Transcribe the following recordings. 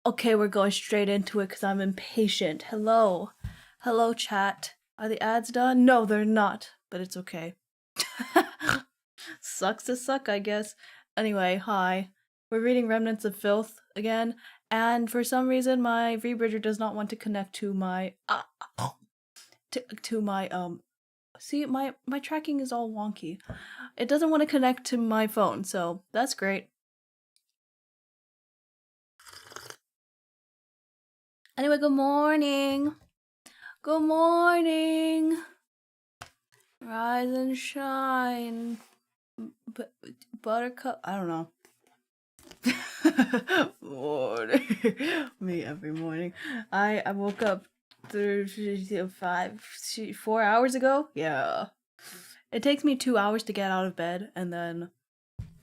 Okay, we're going straight into it because I'm impatient. Hello. Hello, chat. Are the ads done? No, they're not, but it's okay. Sucks to suck, I guess. Anyway, hi. We're reading Remnants of Filth again, and for some reason my rebridger does not want to connect to my to my see my tracking is all wonky. It doesn't want to connect to my phone, so that's great. Anyway, good morning. Good morning. Rise and shine. Buttercup. I don't know. Morning. Me every morning. I woke up 4 hours ago. Yeah. It takes me 2 hours to get out of bed, and then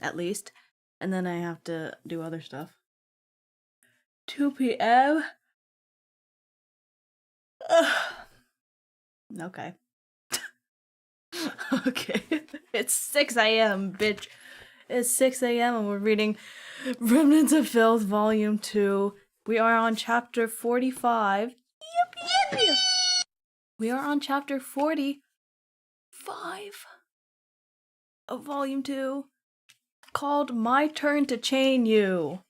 at least, and then I have to do other stuff. 2 p.m. Okay. Okay. It's 6 a.m., bitch. It's 6 a.m. and we're reading Remnants of Filth, Volume 2. We are on chapter 45. Yep. We are on chapter 45 of Volume 2, called My Turn to Chain You.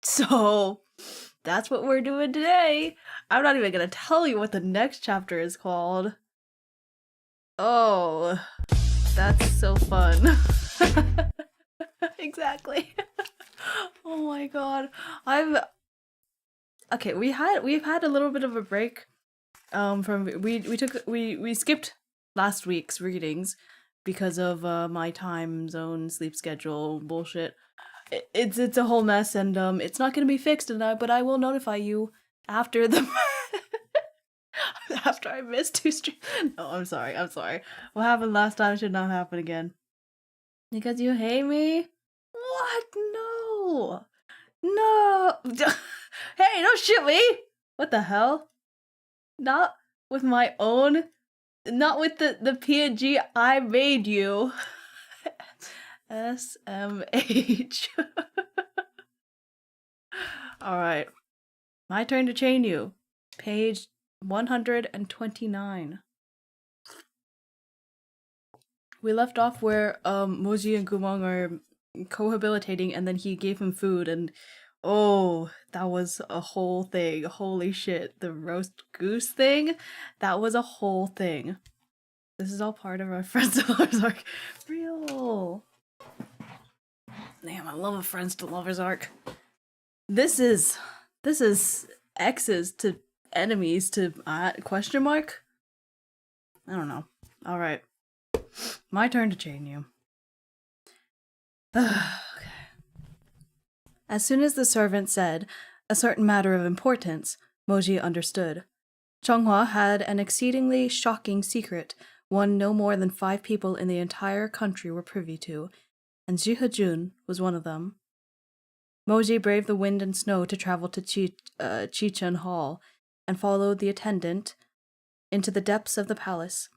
So, that's what we're doing today. I'm not even gonna tell you what the next chapter is called. Oh, that's so fun. Exactly. Oh my god. We've had a little bit of a break. We skipped last week's readings because of my time zone sleep schedule bullshit. It's a whole mess, and it's not gonna be fixed, but I will notify you after the after I missed 2 streams. No, I'm sorry. What happened last time should not happen again. Because you hate me? What? No. No. Hey, don't shoot me. What the hell? Not with my own. Not with the PNG I made you. SMH. Alright. My turn to chain you. Page 129. We left off where Moji and Gumong are cohabitating, and then he gave him food, and oh, that was a whole thing. Holy shit. The roast goose thing? That was a whole thing. This is all part of our Friends to Lovers arc. Real. Damn, I love a Friends to Lovers arc. This is exes to enemies to question mark? I don't know. Alright. My turn to chain you. Okay. As soon as the servant said, a certain matter of importance, Moji understood. Chonghua had an exceedingly shocking secret, one no more than 5 people in the entire country were privy to, and Jihajun was one of them. Moji braved the wind and snow to travel to Chichen Hall, and followed the attendant into the depths of the palace.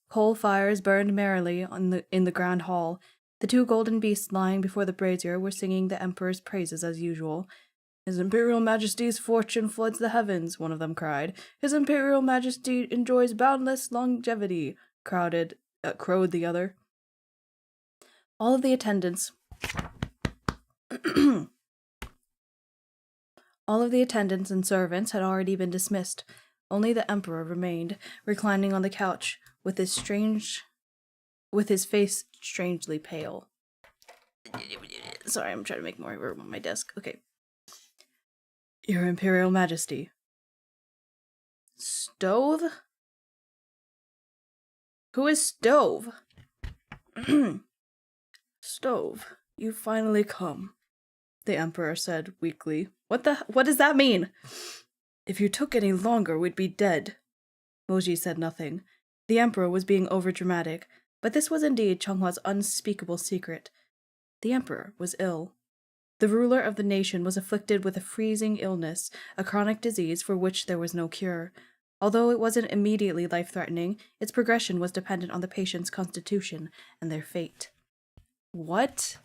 Coal fires burned merrily in the grand hall. The 2 golden beasts lying before the brazier were singing the emperor's praises as usual. His Imperial Majesty's fortune floods the heavens, one of them cried. His Imperial Majesty enjoys boundless longevity, crowed the other. All of the attendants and servants had already been dismissed. Only the emperor remained, reclining on the couch, with his face strangely pale. Sorry, I'm trying to make more room on my desk. Okay. Your Imperial Majesty. Stove? Who is Stove? Stove, you've finally come, the emperor said weakly. What does that mean? If you took any longer, we'd be dead. Moji said nothing. The emperor was being overdramatic, but this was indeed Chonghua's unspeakable secret. The emperor was ill. The ruler of the nation was afflicted with a freezing illness, a chronic disease for which there was no cure. Although it wasn't immediately life-threatening, its progression was dependent on the patient's constitution and their fate. What?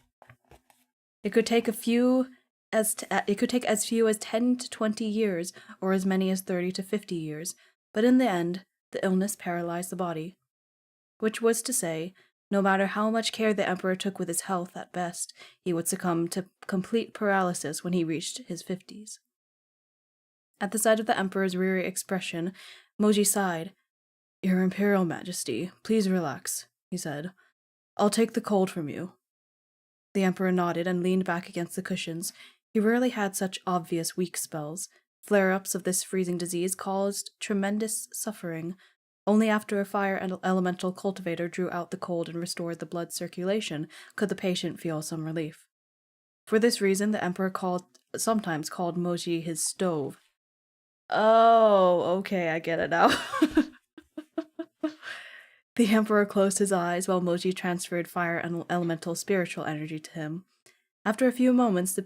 It could take as few as 10 to 20 years, or as many as 30 to 50 years, but in the end, the illness paralyzed the body. Which was to say, no matter how much care the emperor took with his health, at best, he would succumb to complete paralysis when he reached his 50s. At the sight of the emperor's weary expression, Moji sighed. "Your Imperial Majesty, please relax," he said. "I'll take the cold from you." The emperor nodded and leaned back against the cushions. He rarely had such obvious weak spells. Flare-ups of this freezing disease caused tremendous suffering. Only after a fire and elemental cultivator drew out the cold and restored the blood circulation could the patient feel some relief. For this reason, the emperor sometimes called Moji his stove. Oh, okay, I get it now. The emperor closed his eyes while Moji transferred fire and elemental spiritual energy to him. After a few moments, the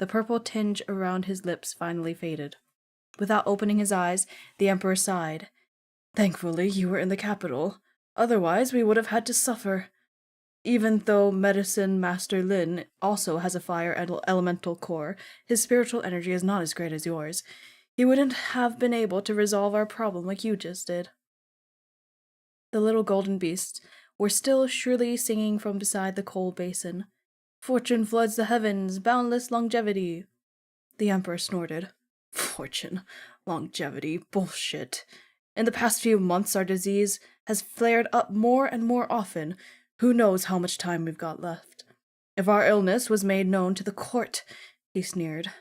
purple tinge around his lips finally faded. Without opening his eyes, the emperor sighed. "Thankfully, you were in the capital. Otherwise, we would have had to suffer. Even though Medicine Master Lin also has a fire and elemental core, his spiritual energy is not as great as yours. He wouldn't have been able to resolve our problem like you just did." The little golden beasts were still shrilly singing from beside the coal basin. "Fortune floods the heavens, boundless longevity." The emperor snorted. "Fortune, longevity, bullshit. In the past few months our disease has flared up more and more often. Who knows how much time we've got left? If our illness was made known to the court," he sneered,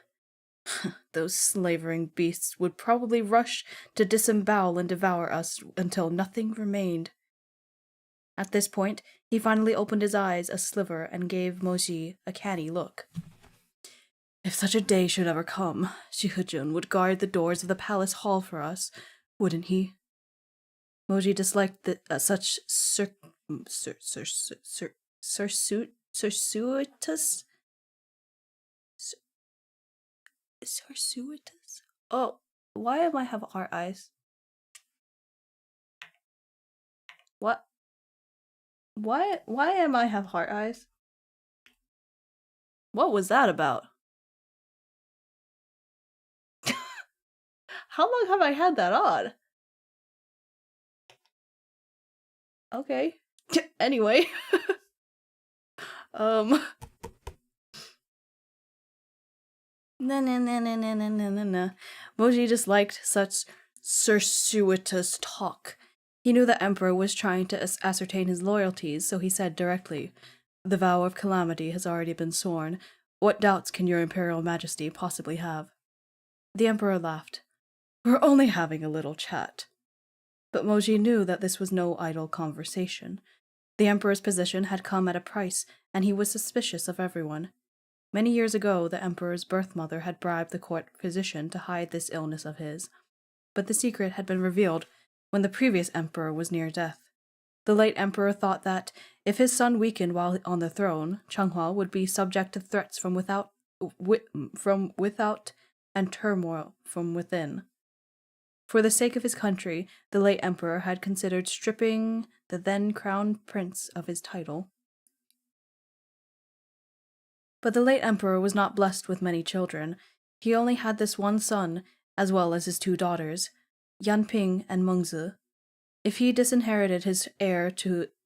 "those slavering beasts would probably rush to disembowel and devour us until nothing remained." At this point, he finally opened his eyes a sliver and gave Moji a canny look. "If such a day should ever come, Shihujun would guard the doors of the palace hall for us, wouldn't he?" Moji disliked such circuitous? Oh, why am I have heart eyes? What? Why am I have heart eyes? What was that about? How long have I had that on? Okay. Anyway. Na. Moji disliked such circuitous talk. He knew the emperor was trying to ascertain his loyalties, so he said directly, "The vow of calamity has already been sworn. What doubts can your Imperial Majesty possibly have?" The emperor laughed. "We're only having a little chat." But Moji knew that this was no idle conversation. The emperor's position had come at a price, and he was suspicious of everyone. Many years ago, the emperor's birth mother had bribed the court physician to hide this illness of his. But the secret had been revealed when the previous emperor was near death. The late emperor thought that, if his son weakened while on the throne, Changhua would be subject to threats from without and turmoil from within. For the sake of his country, the late emperor had considered stripping the then crown prince of his title. But the late emperor was not blessed with many children. He only had this one son, as well as his two daughters, Yanping and Mengzi. If he disinherited his heir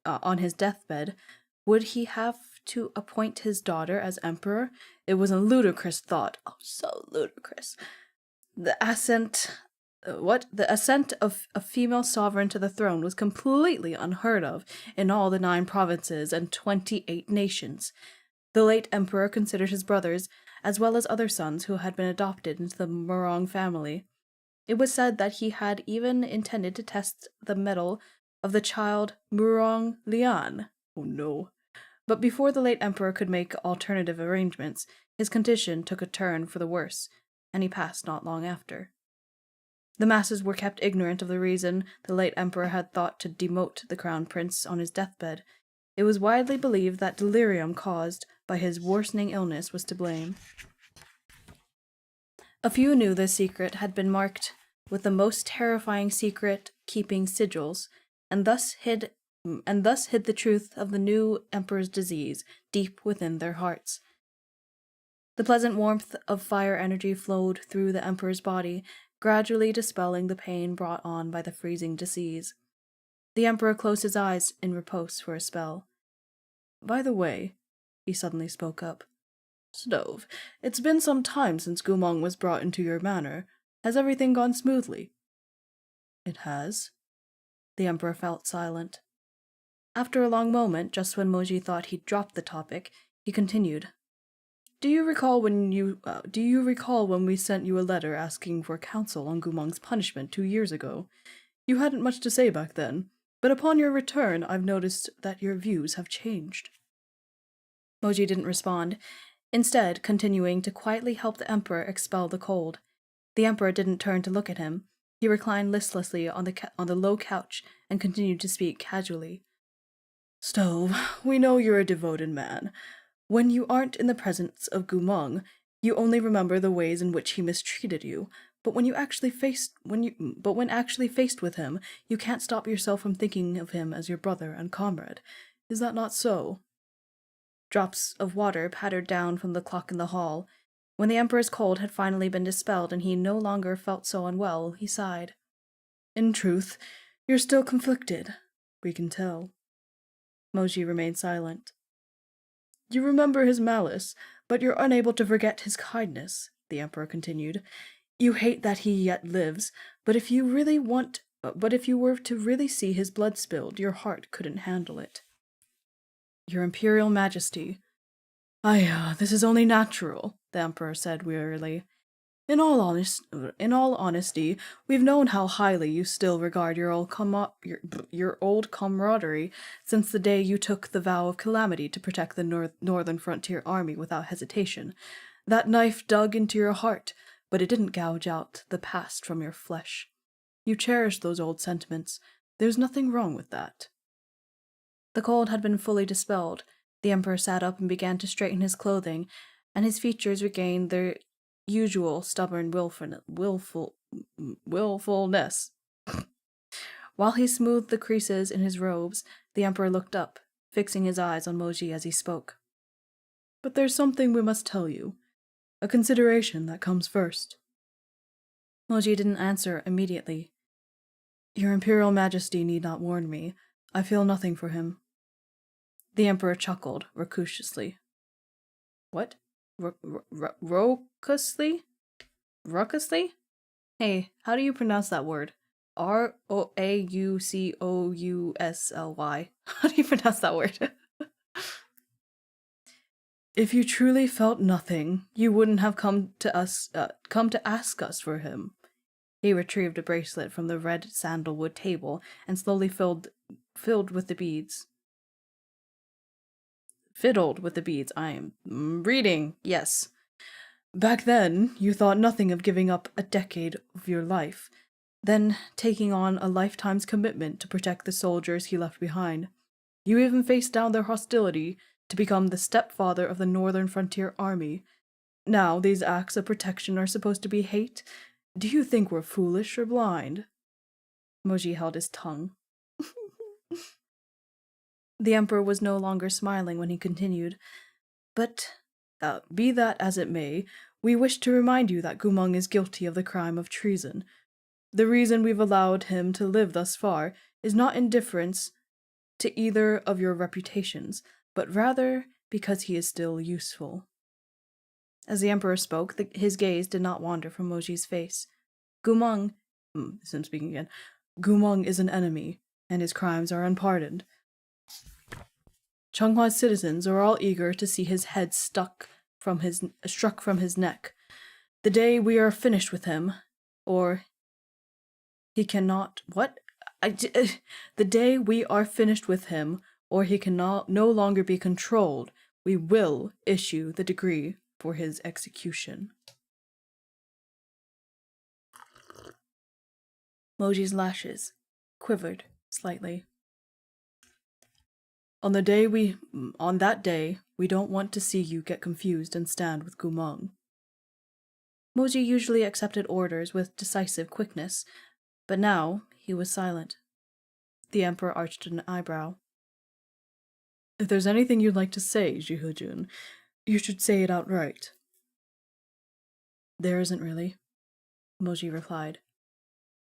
on his deathbed, would he have to appoint his daughter as emperor? It was a ludicrous thought. Oh, so ludicrous. The ascent of a female sovereign to the throne was completely unheard of in all the 9 provinces and 28 nations. The late emperor considered his brothers, as well as other sons who had been adopted into the Murong family. It was said that he had even intended to test the mettle of the child Murong Lian. Oh no. But before the late emperor could make alternative arrangements, his condition took a turn for the worse, and he passed not long after. The masses were kept ignorant of the reason the late emperor had thought to demote the crown prince on his deathbed. It was widely believed that delirium caused by his worsening illness was to blame. A few knew this secret had been marked with the most terrifying secret-keeping sigils, and thus hid the truth of the new emperor's disease deep within their hearts. The pleasant warmth of fire energy flowed through the Emperor's body, gradually dispelling the pain brought on by the freezing disease. The Emperor closed his eyes in repose for a spell. "By the way," he suddenly spoke up, "Stove, it's been some time since Gumong was brought into your manor. Has everything gone smoothly?" "It has." The Emperor felt silent. After a long moment, just when Moji thought he'd dropped the topic, he continued. Do you recall when we sent you a letter asking for counsel on Gumong's punishment 2 years ago? You hadn't much to say back then, but upon your return I've noticed that your views have changed." Moji didn't respond, instead continuing to quietly help the Emperor expel the cold. The Emperor didn't turn to look at him. He reclined listlessly on the low couch and continued to speak casually. "Stove, we know you're a devoted man. When you aren't in the presence of Gumong, you only remember the ways in which he mistreated you, but when actually faced with him, you can't stop yourself from thinking of him as your brother and comrade. Is that not so?" Drops of water pattered down from the clock in the hall. When the Emperor's cold had finally been dispelled and he no longer felt so unwell, he sighed. "In truth, you're still conflicted. We can tell." Moji remained silent. "You remember his malice, but you're unable to forget his kindness," the Emperor continued. "You hate that he yet lives, but if you were to really see his blood spilled, your heart couldn't handle it." "Your Imperial Majesty." This is only natural," the Emperor said wearily. In all honesty, we've known how highly you still regard your old camaraderie since the day you took the vow of calamity to protect the Northern Frontier Army without hesitation. That knife dug into your heart, but it didn't gouge out the past from your flesh. You cherish those old sentiments. There's nothing wrong with that." The cold had been fully dispelled. The Emperor sat up and began to straighten his clothing, and his features regained their usual stubborn willfulness. While he smoothed the creases in his robes, the Emperor looked up, fixing his eyes on Moji as he spoke. "But there's something we must tell you. A consideration that comes first." Moji didn't answer immediately. "Your Imperial Majesty need not warn me. I feel nothing for him." The Emperor chuckled raucously. "What? Raucously? Raucously? Hey, how do you pronounce that word? Raucously. How do you pronounce that word?" "If you truly felt nothing, you wouldn't have come to ask us for him." He retrieved a bracelet from the red sandalwood table and slowly filled with the beads. Fiddled with the beads. I am reading, yes. "Back then, you thought nothing of giving up a decade of your life, then taking on a lifetime's commitment to protect the soldiers he left behind. You even faced down their hostility to become the stepfather of the Northern Frontier Army. Now these acts of protection are supposed to be hate? Do you think we're foolish or blind?" Moji held his tongue. The Emperor was no longer smiling when he continued. "But, be that as it may, we wish to remind you that Gumong is guilty of the crime of treason. The reason we've allowed him to live thus far is not indifference to either of your reputations, but rather because he is still useful." As the Emperor spoke, his gaze did not wander from Moji's face. Gumong is an enemy, and his crimes are unpardoned. Chunghwa's citizens are all eager to see his head struck from his neck. The day we are finished with him, or he cannot... The day we are finished with him, or he can no longer be controlled, we will issue the decree for his execution. Moji's lashes quivered slightly. On that day, we don't want to see you get confused and stand with Gumong." Moji usually accepted orders with decisive quickness, but now he was silent. The Emperor arched an eyebrow. "If there's anything you'd like to say, Jihujun, you should say it outright. There isn't really, Moji replied.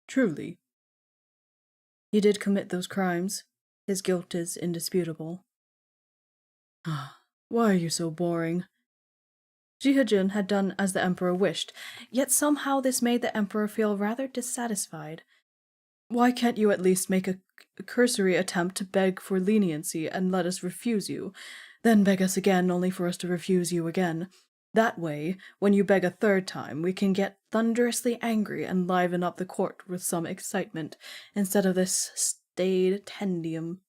Truly. He did commit those crimes. His guilt is indisputable. Why are you so boring? Jihajin had done as the Emperor wished, yet somehow this made the Emperor feel rather dissatisfied. Why can't you at least make a cursory attempt to beg for leniency and let us refuse you, then beg us again only for us to refuse you again? That way, when you beg a third time, we can get thunderously angry and liven up the court with some excitement, instead of this staid tedium.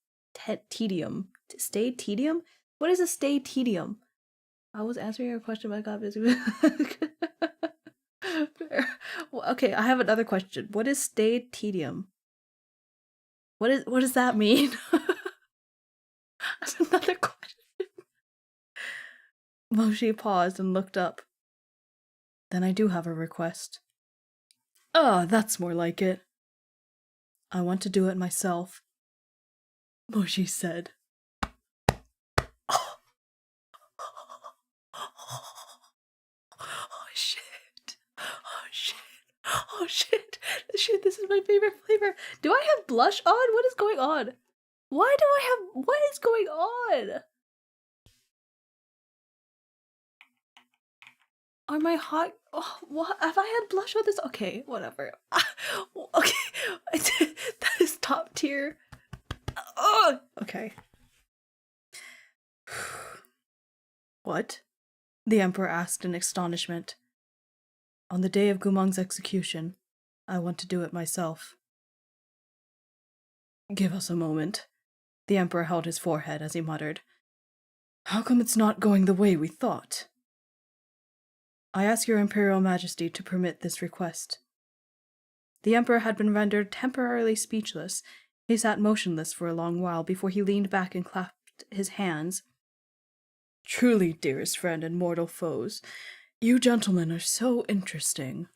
Staid tedium? What is a staid tedium? I was answering your question, but I got busy. Well, okay, I have another question. What is staid tedium? What does that mean? That's another question. Moshi paused and looked up. Then I do have a request. Ah, that's more like it. I want to do it myself, Moshi said. Oh, shit. Oh, shit. Oh, shit. Shit, this is my favorite flavor. Do I have blush on? What is going on? What is going on? Are my hot... Oh, what? Have I had blush on this? Okay, whatever. Okay. That is top tier. Oh, okay. What? The Emperor asked in astonishment. On the day of Gumong's execution, I want to do it myself. Give us a moment. The Emperor held his forehead as he muttered. How come it's not going the way we thought? I ask your Imperial Majesty to permit this request. The Emperor had been rendered temporarily speechless. He sat motionless for a long while before he leaned back and clasped his hands. Truly, dearest friend and mortal foes, you gentlemen are so interesting.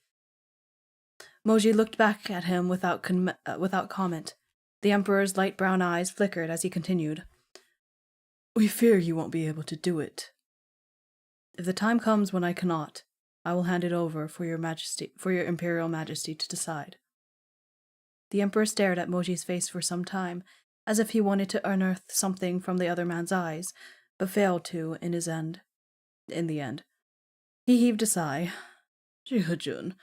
Moji looked back at him without comment. The Emperor's light brown eyes flickered as he continued. We fear you won't be able to do it. If the time comes when I cannot, I will hand it over for your Imperial Majesty to decide. The Emperor stared at Moji's face for some time, as if he wanted to unearth something from the other man's eyes, but failed to in the end. He heaved a sigh. Jihajun,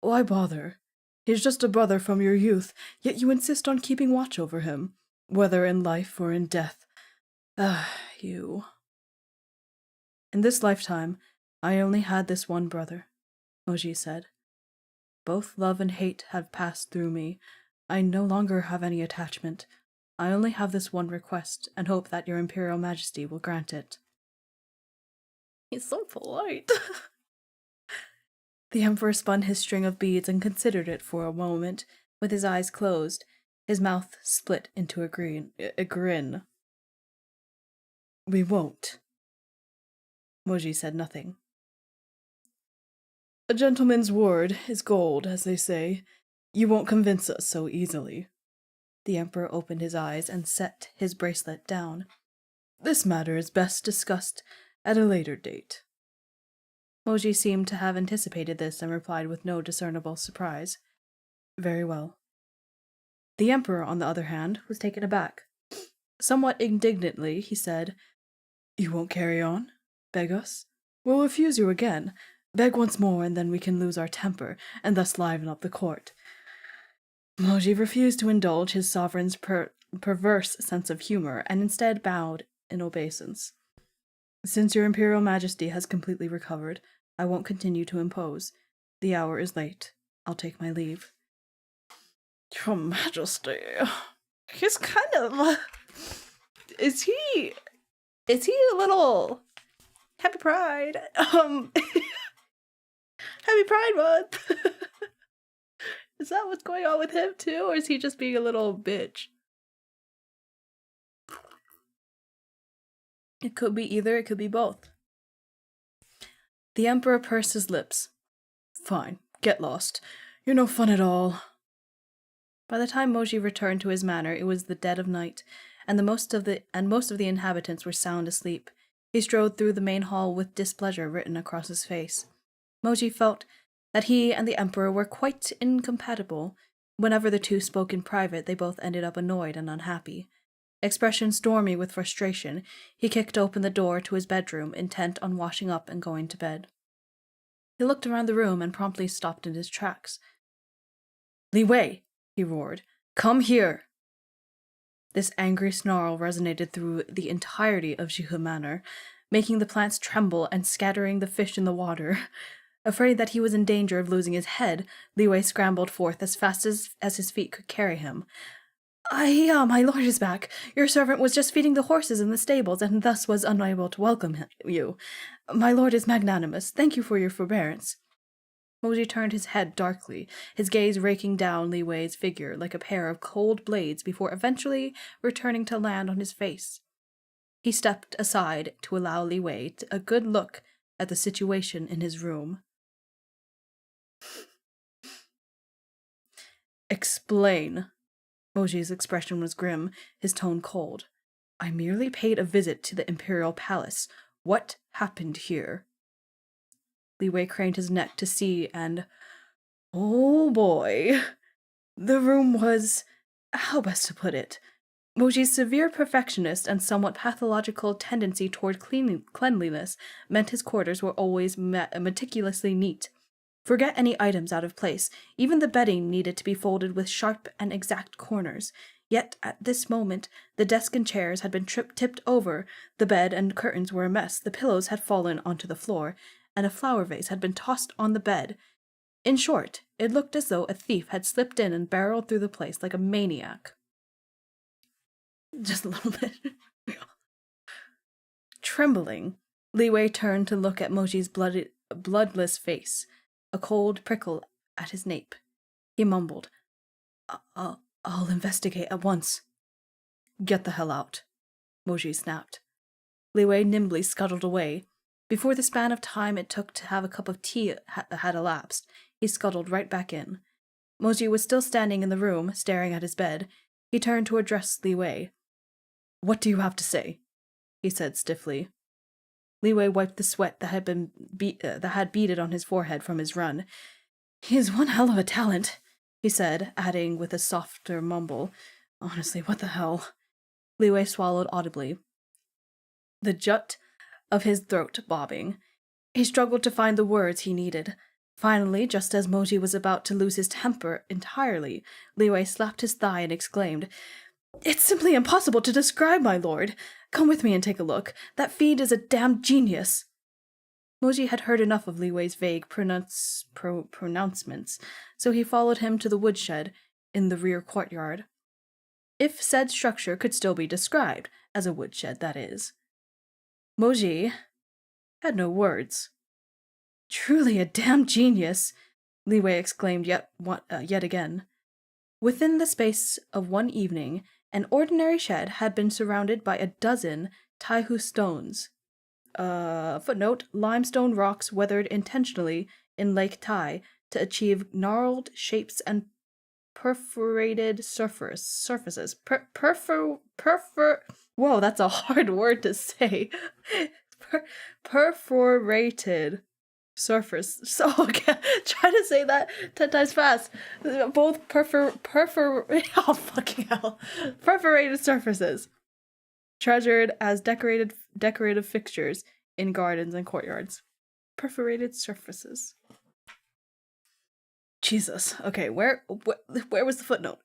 why bother? He's just a brother from your youth, yet you insist on keeping watch over him, whether in life or in death. You. In this lifetime, I only had this one brother, Moji said. Both love and hate have passed through me. I no longer have any attachment. I only have this one request, and hope that your Imperial Majesty will grant it. He's so polite. The Emperor spun his string of beads and considered it for a moment, with his eyes closed, his mouth split into a grin. We won't. Moji said nothing. A gentleman's word is gold, as they say. You won't convince us so easily. The Emperor opened his eyes and set his bracelet down. This matter is best discussed at a later date. Moji seemed to have anticipated this and replied with no discernible surprise. Very well. The Emperor, on the other hand, was taken aback. Somewhat indignantly, he said, You won't carry on? Beg us? We'll refuse you again. Beg once more, and then we can lose our temper, and thus liven up the court. Moji refused to indulge his sovereign's perverse sense of humor, and instead bowed in obeisance. Since your Imperial Majesty has completely recovered, I won't continue to impose. The hour is late. I'll take my leave. Your Majesty... He's kind of... Is he a little... Happy Pride? Happy Pride Month! Is that what's going on with him too, or is he just being a little bitch? It could be either, it could be both. The Emperor pursed his lips. Fine, get lost. You're no fun at all. By the time Moji returned to his manor, it was the dead of night, and most of the inhabitants were sound asleep. He strode through the main hall with displeasure written across his face. Moji felt that he and the Emperor were quite incompatible. Whenever the two spoke in private, they both ended up annoyed and unhappy. Expression stormy with frustration, he kicked open the door to his bedroom, intent on washing up and going to bed. He looked around the room and promptly stopped in his tracks. "Li Wei!" he roared. "Come here!" This angry snarl resonated through the entirety of Jihu Manor, making the plants tremble and scattering the fish in the water. Afraid that he was in danger of losing his head, Li Wei scrambled forth as fast as his feet could carry him. My lord is back. Your servant was just feeding the horses in the stables, and thus was unable to welcome you. My lord is magnanimous. Thank you for your forbearance." Moji turned his head darkly, his gaze raking down Li Wei's figure like a pair of cold blades before eventually returning to land on his face. He stepped aside to allow Li Wei a good look at the situation in his room. "Explain." Moji's expression was grim, his tone cold. "I merely paid a visit to the Imperial Palace. What happened here?" Li Wei craned his neck to see, and oh boy. The room was, how best to put it? Moji's severe perfectionist and somewhat pathological tendency toward cleanliness meant his quarters were always meticulously neat. Forget any items out of place. Even the bedding needed to be folded with sharp and exact corners. Yet, at this moment, the desk and chairs had been tipped over, the bed and curtains were a mess, the pillows had fallen onto the floor, and a flower vase had been tossed on the bed. In short, it looked as though a thief had slipped in and barreled through the place like a maniac. Just a little bit. Trembling, Li Wei turned to look at Moji's bloodless face, a cold prickle at his nape. He mumbled, I'll investigate at once." "Get the hell out," Moji snapped. Li Wei nimbly scuttled away. Before the span of time it took to have a cup of tea had elapsed, he scuttled right back in. Moji was still standing in the room, staring at his bed. He turned to address Li Wei. "What do you have to say?" he said stiffly. Li Wei wiped the sweat that had beaded on his forehead from his run. "He's one hell of a talent," he said, adding with a softer mumble, "Honestly, what the hell?" Li Wei swallowed audibly, the jut of his throat bobbing. He struggled to find the words he needed. Finally, just as Moji was about to lose his temper entirely, Li Wei slapped his thigh and exclaimed, "It's simply impossible to describe, my lord. Come with me and take a look. That fiend is a damned genius." Moji had heard enough of Li Wei's vague pronouncements, so he followed him to the woodshed in the rear courtyard. If said structure could still be described as a woodshed, that is. Moji had no words. "Truly a damned genius," Li Wei exclaimed yet again. Within the space of one evening, an ordinary shed had been surrounded by a dozen Taihu stones. Footnote, limestone rocks weathered intentionally in Lake Tai to achieve gnarled shapes and perforated surfaces. Whoa, that's a hard word to say. Perforated surface. So try to say that 10 times fast. Both oh fucking hell. Perforated surfaces. Treasured as decorative fixtures in gardens and courtyards. Perforated surfaces. Jesus. Okay, where was the footnote?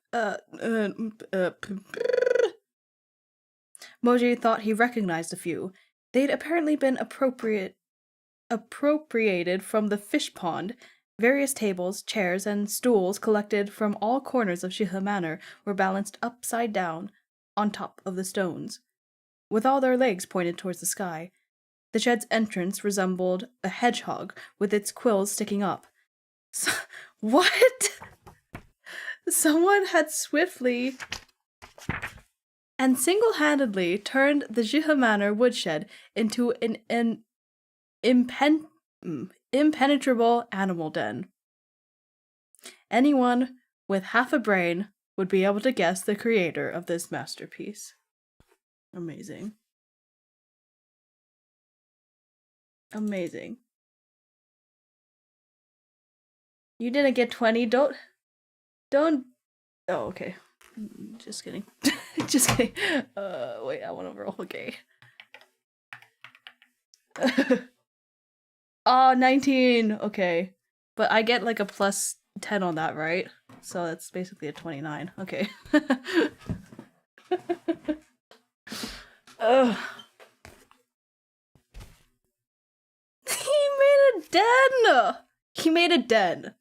Moji thought he recognized a few. They'd apparently been appropriated from the fish pond. Various tables, chairs, and stools collected from all corners of Jihu Manor were balanced upside down on top of the stones, with all their legs pointed towards the sky. The shed's entrance resembled a hedgehog with its quills sticking up. What? Someone had swiftly and single-handedly turned the Jihu Manor woodshed into an impenetrable animal den. Anyone with half a brain would be able to guess the creator of this masterpiece. Amazing. Amazing. You didn't get 20. Don't. Oh, okay. Just kidding. Just kidding. Wait, I want to roll. Okay. Oh, 19. Okay. But I get like a plus 10 on that, right? So that's basically a 29. Okay. Ugh. He made a den! He made a den.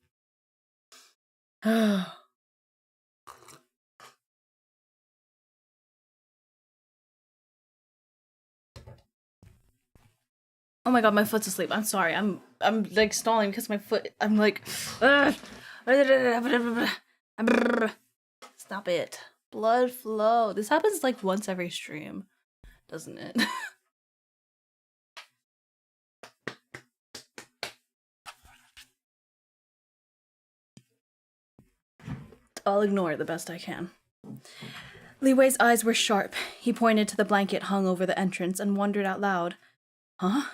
Oh my god, my foot's asleep. I'm sorry. I'm like stalling because my foot. I'm like, ugh. Stop it. Blood flow. This happens like once every stream, doesn't it? I'll ignore it the best I can. Li Wei's eyes were sharp. He pointed to the blanket hung over the entrance and wondered out loud. Huh?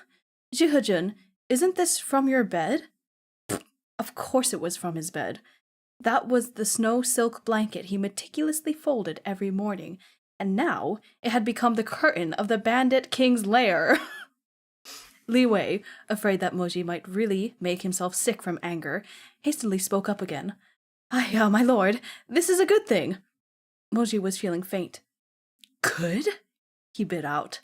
Jihujun, isn't this from your bed? Of course it was from his bed. That was the snow silk blanket he meticulously folded every morning, and now it had become the curtain of the bandit king's lair. Li Wei, afraid that Moji might really make himself sick from anger, hastily spoke up again. My lord, this is a good thing. Moji was feeling faint. Good? He bit out.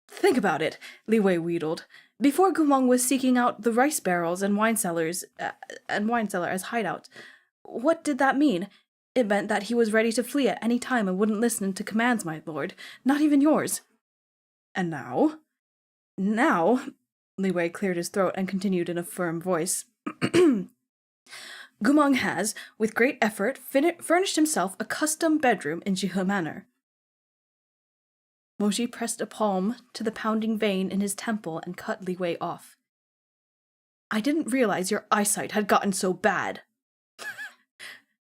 Think about it, Li Wei wheedled. Before Gumong was seeking out the rice barrels and wine cellar as hideouts, what did that mean? It meant that he was ready to flee at any time and wouldn't listen to commands, my lord, not even yours. And now? Now, Li Wei cleared his throat and continued in a firm voice. Gumong has, with great effort, furnished himself a custom bedroom in Jihe Manor. Moji pressed a palm to the pounding vein in his temple and cut Li Wei off. I didn't realize your eyesight had gotten so bad.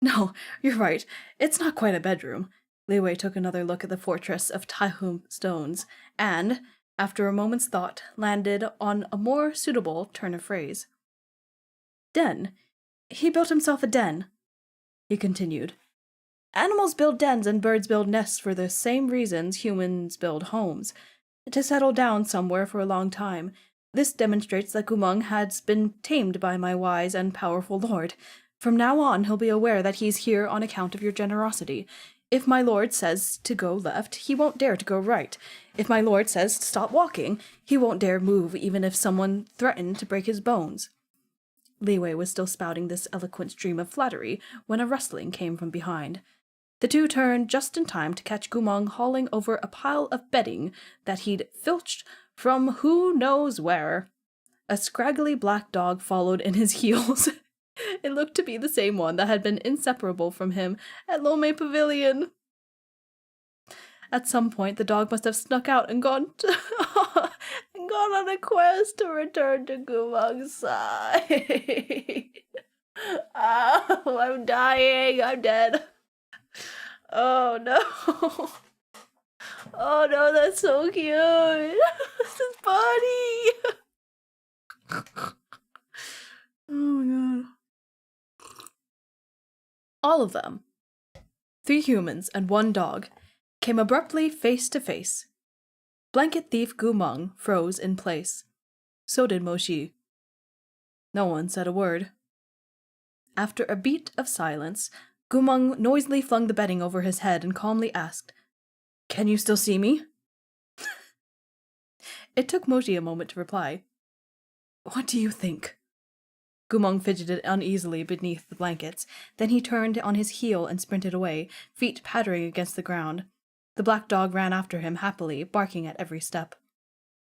No, you're right. It's not quite a bedroom. Li Wei took another look at the fortress of Taihum stones and, after a moment's thought, landed on a more suitable turn of phrase. Den. He built himself a den, he continued. Animals build dens and birds build nests for the same reasons humans build homes. To settle down somewhere for a long time. This demonstrates that Gumong has been tamed by my wise and powerful lord. From now on, he'll be aware that he's here on account of your generosity. If my lord says to go left, he won't dare to go right. If my lord says to stop walking, he won't dare move even if someone threatened to break his bones. Li Wei was still spouting this eloquent stream of flattery when a rustling came from behind. The two turned just in time to catch Gumong hauling over a pile of bedding that he'd filched from who knows where. A scraggly black dog followed in his heels. It looked to be the same one that had been inseparable from him at Lome Pavilion. At some point, the dog must have snuck out and gone on a quest to return to Gumong's side. Oh, I'm dying. I'm dead. Oh no. Oh no, that's so cute. This is funny. Oh my god. All of them, 3 humans and 1 dog, came abruptly face to face. Blanket thief Gumong froze in place. So did Moshi. No one said a word. After a beat of silence, Gumong noisily flung the bedding over his head and calmly asked, Can you still see me? It took Moji a moment to reply. What do you think? Gumong fidgeted uneasily beneath the blankets. Then he turned on his heel and sprinted away, feet pattering against the ground. The black dog ran after him happily, barking at every step.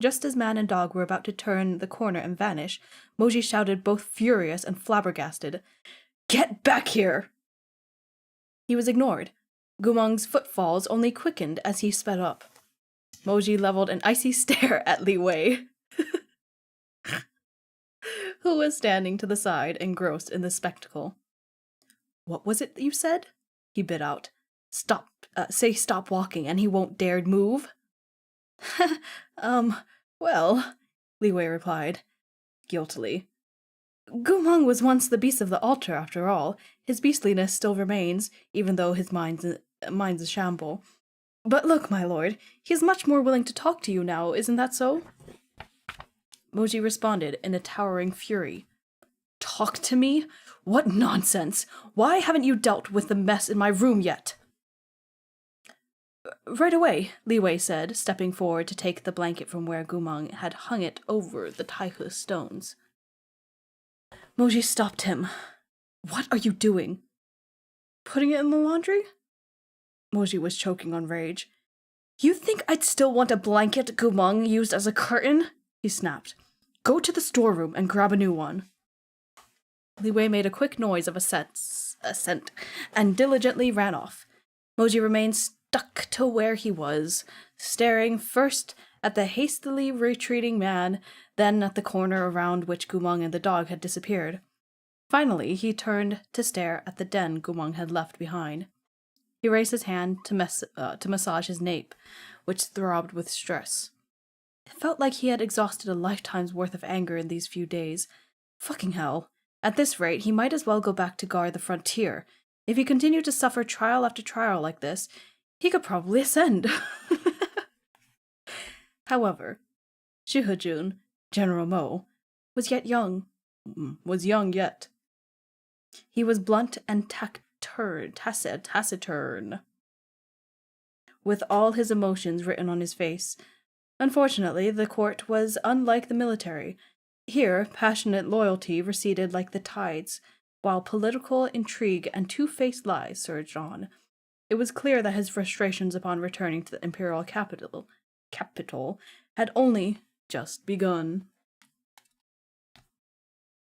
Just as man and dog were about to turn the corner and vanish, Moji shouted, both furious and flabbergasted, Get back here! He was ignored. Gumong's footfalls only quickened as he sped up. Moji leveled an icy stare at Li Wei, who was standing to the side, engrossed in the spectacle. What was it you said? He bit out. Say stop walking and he won't dare move. Well, Li Wei replied, guiltily. Gumong was once the beast of the altar, after all. His beastliness still remains, even though his mind's a shamble. But look, my lord, he is much more willing to talk to you now, isn't that so? Moji responded in a towering fury. Talk to me? What nonsense! Why haven't you dealt with the mess in my room yet? Right away, Li Wei said, stepping forward to take the blanket from where Gumong had hung it over the Taihu stones. Moji stopped him. What are you doing? Putting it in the laundry? Moji was choking on rage. You think I'd still want a blanket Gumong used as a curtain? He snapped. Go to the storeroom and grab a new one. Li Wei made a quick noise of assent and diligently ran off. Moji remained stuck to where he was, staring first at the hastily retreating man, then at the corner around which Gumong and the dog had disappeared. Finally, he turned to stare at the den Gumong had left behind. He raised his hand to massage his nape, which throbbed with stress. It felt like he had exhausted a lifetime's worth of anger in these few days. Fucking hell. At this rate, he might as well go back to guard the frontier. If he continued to suffer trial after trial like this, he could probably ascend. However, Shihujun, General Mo, was young yet. He was blunt and taciturn, with all his emotions written on his face. Unfortunately, the court was unlike the military. Here, passionate loyalty receded like the tides, while political intrigue and two-faced lies surged on. It was clear that his frustrations upon returning to the imperial capital had only just begun.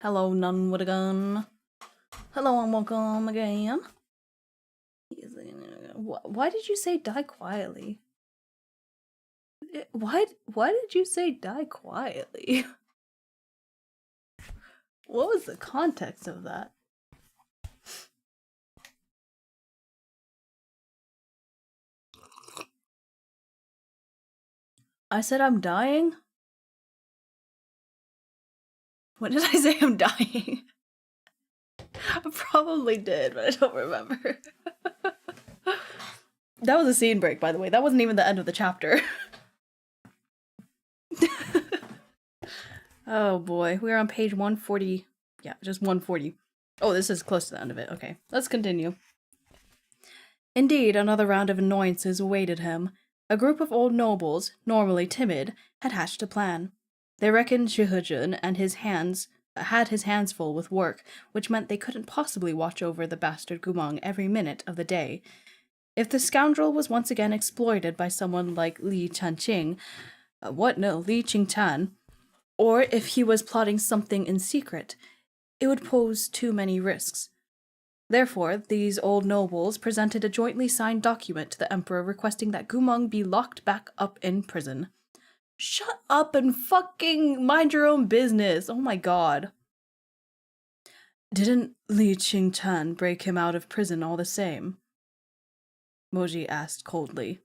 Hello, none with a gun. Hello and welcome again. Why did you say die quietly? Why did you say die quietly? What was the context of that? I said I'm dying? When did I say I'm dying? I probably did, but I don't remember. That was a scene break, by the way. That wasn't even the end of the chapter. Oh boy, we're on page 140. Yeah, just 140. Oh, this is close to the end of it. Okay, let's continue. Indeed, another round of annoyances awaited him. A group of old nobles, normally timid, had hatched a plan. They reckoned Shihujun and had his hands full with work, which meant they couldn't possibly watch over the bastard Gumong every minute of the day. If the scoundrel was once again exploited by someone like Li Changqing, Li Qingtan, or if he was plotting something in secret, it would pose too many risks. Therefore, these old nobles presented a jointly signed document to the emperor requesting that Gumong be locked back up in prison. Shut up and fucking mind your own business! Oh my god. Didn't Li Qingtan break him out of prison all the same? Moji asked coldly.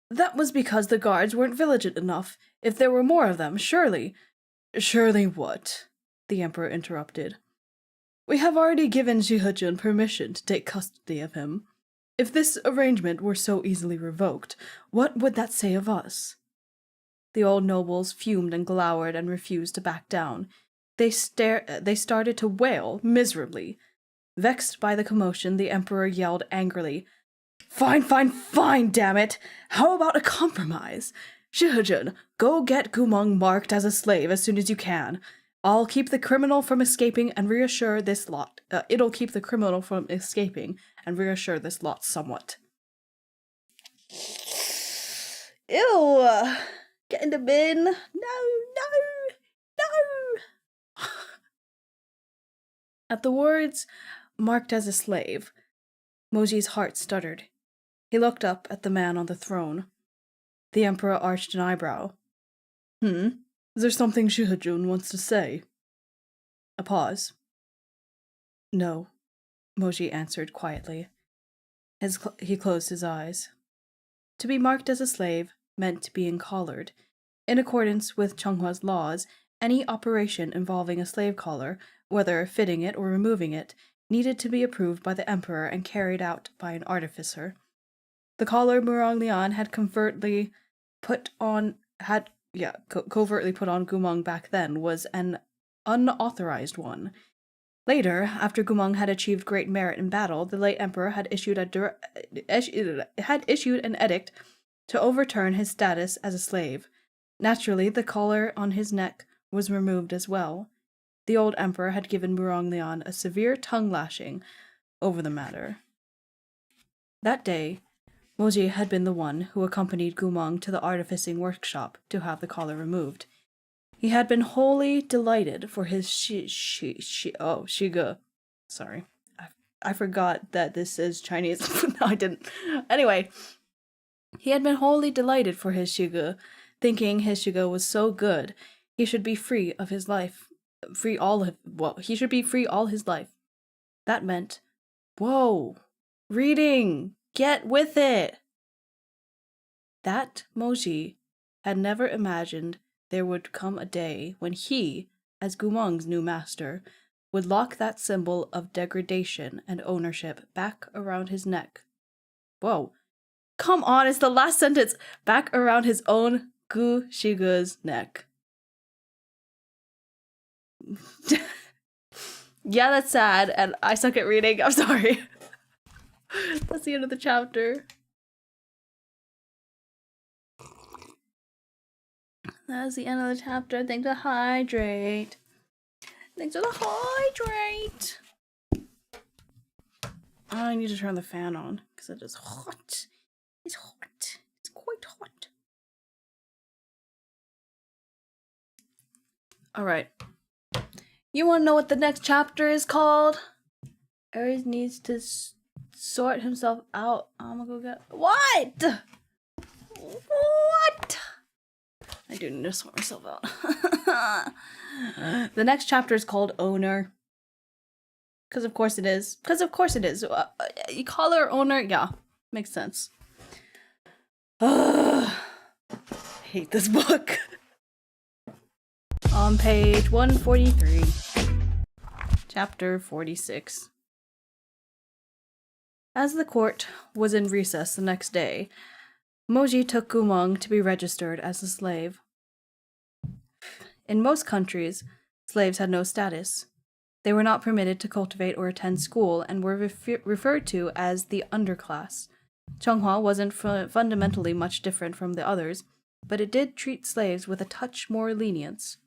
That was because the guards weren't vigilant enough. If there were more of them, surely... Surely what? The emperor interrupted. We have already given Shihujun permission to take custody of him. If this arrangement were so easily revoked, what would that say of us? The old nobles fumed and glowered and refused to back down. They started to wail miserably. Vexed by the commotion, the emperor yelled angrily, Fine, damn it! How about a compromise? Shihujun, go get Gumong marked as a slave as soon as you can. I'll keep the criminal from escaping and reassure this lot. It'll keep the criminal from escaping and reassure this lot somewhat. Ew! Get in the bin! No! At the words, marked as a slave, Moji's heart stuttered. He looked up at the man on the throne. The emperor arched an eyebrow. Is there something Shihujun wants to say? A pause. No, Moji answered quietly. He closed his eyes. To be marked as a slave meant being collared. In accordance with Chenghua's laws, Any operation involving a slave collar, whether fitting it or removing it, needed to be approved by the emperor and carried out by an artificer. The collar Muronglian had covertly put on Gumong back then was an unauthorized one. Later, after Gumong had achieved great merit in battle, the late emperor had issued an edict to overturn his status as a slave. Naturally, the collar on his neck was removed as well. The old emperor had given Muronglian a severe tongue lashing over the matter. That day, Moji had been the one who accompanied Gumong to the artificing workshop to have the collar removed. He had been wholly delighted for his shiga. Sorry. I forgot that this is Chinese. No, I didn't. Anyway, he had been wholly delighted for his shiga, thinking his shiga was so good, he should be free of his life. He should be free all his life. That meant, whoa, reading, get with it. That Moji had never imagined there would come a day when he, as Gumong's new master, would lock that symbol of degradation and ownership back around his neck. Whoa. Come on, it's the last sentence. Back around his own Gu Shiga's neck. Yeah, that's sad, and I suck at reading. I'm sorry. That's the end of the chapter. That's the end of the chapter. Thanks to hydrate. Thanks to the hydrate. I need to turn the fan on because it is hot. It's hot. It's quite hot. Alright. You want to know what the next chapter is called? Aries needs to sort himself out. I'm gonna go get... What? What? I do need to sort myself out. The next chapter is called Owner. Because of course it is. You call her Owner? Yeah. Makes sense. I hate this book. On page 143. Chapter 46. As the court was in recess the next day, Moji took Gumong to be registered as a slave. In most countries, slaves had no status. They were not permitted to cultivate or attend school and were referred to as the underclass. Chonghua wasn't fundamentally much different from the others, but it did treat slaves with a touch more lenience.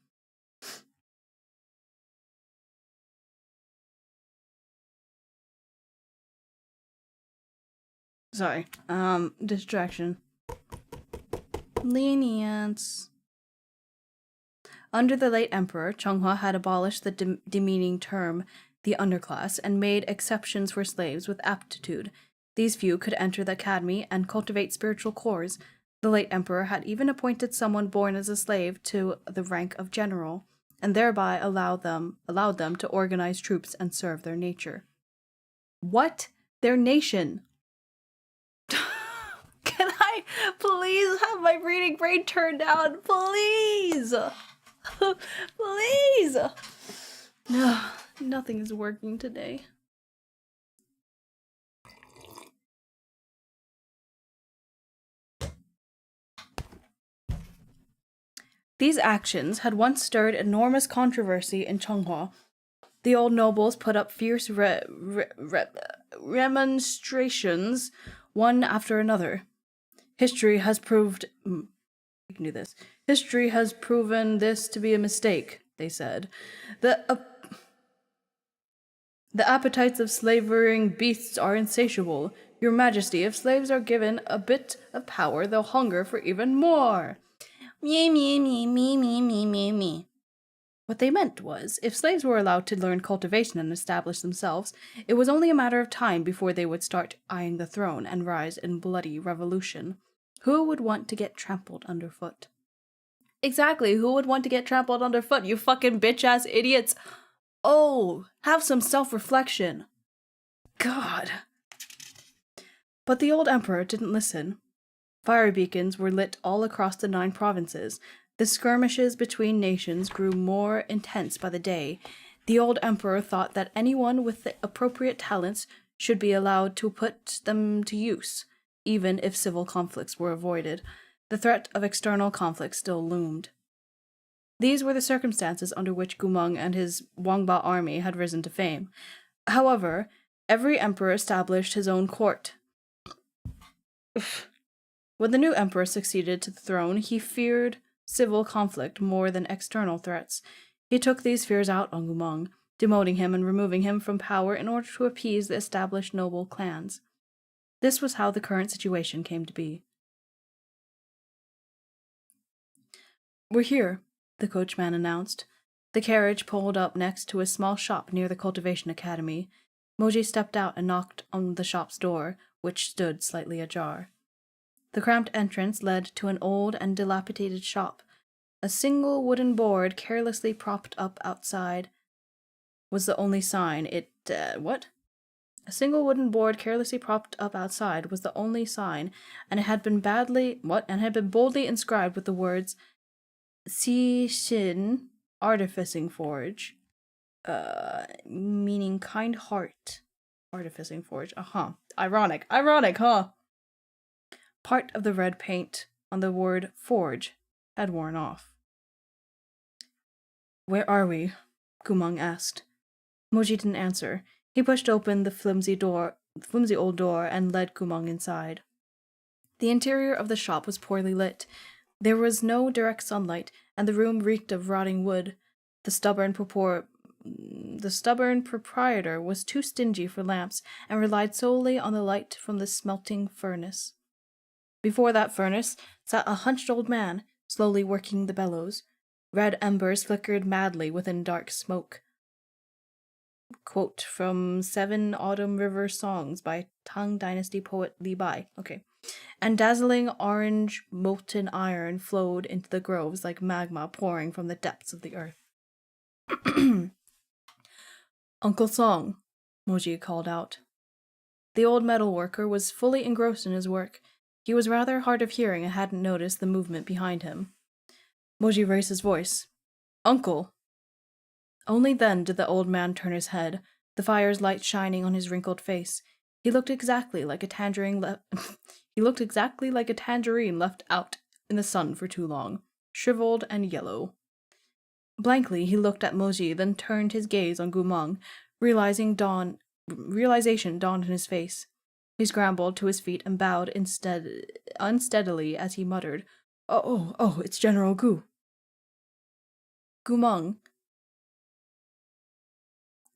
Sorry, distraction. Lenience. Under the late emperor, Chonghua had abolished the demeaning term, the underclass, and made exceptions for slaves with aptitude. These few could enter the academy and cultivate spiritual cores. The late emperor had even appointed someone born as a slave to the rank of general, and thereby allowed them to organize troops and serve their nature. What? Their nation? Can I please have my reading brain turned down? Please! Please! No, nothing is working today. These actions had once stirred enormous controversy in Chonghua. The old nobles put up fierce remonstrations, one after another. History has proven this to be a mistake, they said. The appetites of slavering beasts are insatiable. Your Majesty, if slaves are given a bit of power, they'll hunger for even more. Me, me, me, me, me, me, me, me. What they meant was, if slaves were allowed to learn cultivation and establish themselves, it was only a matter of time before they would start eyeing the throne and rise in bloody revolution. Who would want to get trampled underfoot? Exactly, who would want to get trampled underfoot, you fucking bitch-ass idiots? Oh, have some self-reflection. God. But the old emperor didn't listen. Fire beacons were lit all across the 9 provinces. The skirmishes between nations grew more intense by the day. The old emperor thought that anyone with the appropriate talents should be allowed to put them to use, even if civil conflicts were avoided. The threat of external conflict still loomed. These were the circumstances under which Gumeng and his Wangba army had risen to fame. However, every emperor established his own court. When the new emperor succeeded to the throne, he feared civil conflict more than external threats. He took these fears out on Gumeng, demoting him and removing him from power in order to appease the established noble clans. This was how the current situation came to be. "We're here," the coachman announced. The carriage pulled up next to a small shop near the Cultivation Academy. Moji stepped out and knocked on the shop's door, which stood slightly ajar. The cramped entrance led to an old and dilapidated shop. A single wooden board carelessly propped up outside was the only sign. A single wooden board carelessly propped up outside was the only sign, and it had been boldly inscribed with the words Si Shin Artificing Forge, meaning kind heart. Artificing Forge. Ironic, huh? Part of the red paint on the word forge had worn off. "Where are we?" Gumeng asked. Moji didn't answer. He pushed open the flimsy old door, and led Gumeng inside. The interior of the shop was poorly lit. There was no direct sunlight, and the room reeked of rotting wood. The stubborn proprietor was too stingy for lamps and relied solely on the light from the smelting furnace. Before that furnace sat a hunched old man, slowly working the bellows. Red embers flickered madly within dark smoke. Quote from 7 Autumn River Songs by Tang Dynasty poet Li Bai. Okay. And dazzling orange molten iron flowed into the groves like magma pouring from the depths of the earth. "Uncle Song," Moji called out. The old metal worker was fully engrossed in his work. He was rather hard of hearing and hadn't noticed the movement behind him. Moji raised his voice. "Uncle!" Only then did the old man turn his head, the fire's light shining on his wrinkled face. He looked exactly like a tangerine left out in the sun for too long, shriveled and yellow. Blankly, he looked at Moji, then turned his gaze on Gumeng. Realization dawned in his face. He scrambled to his feet and bowed unsteadily as he muttered, Oh, it's General Gu." Gumeng.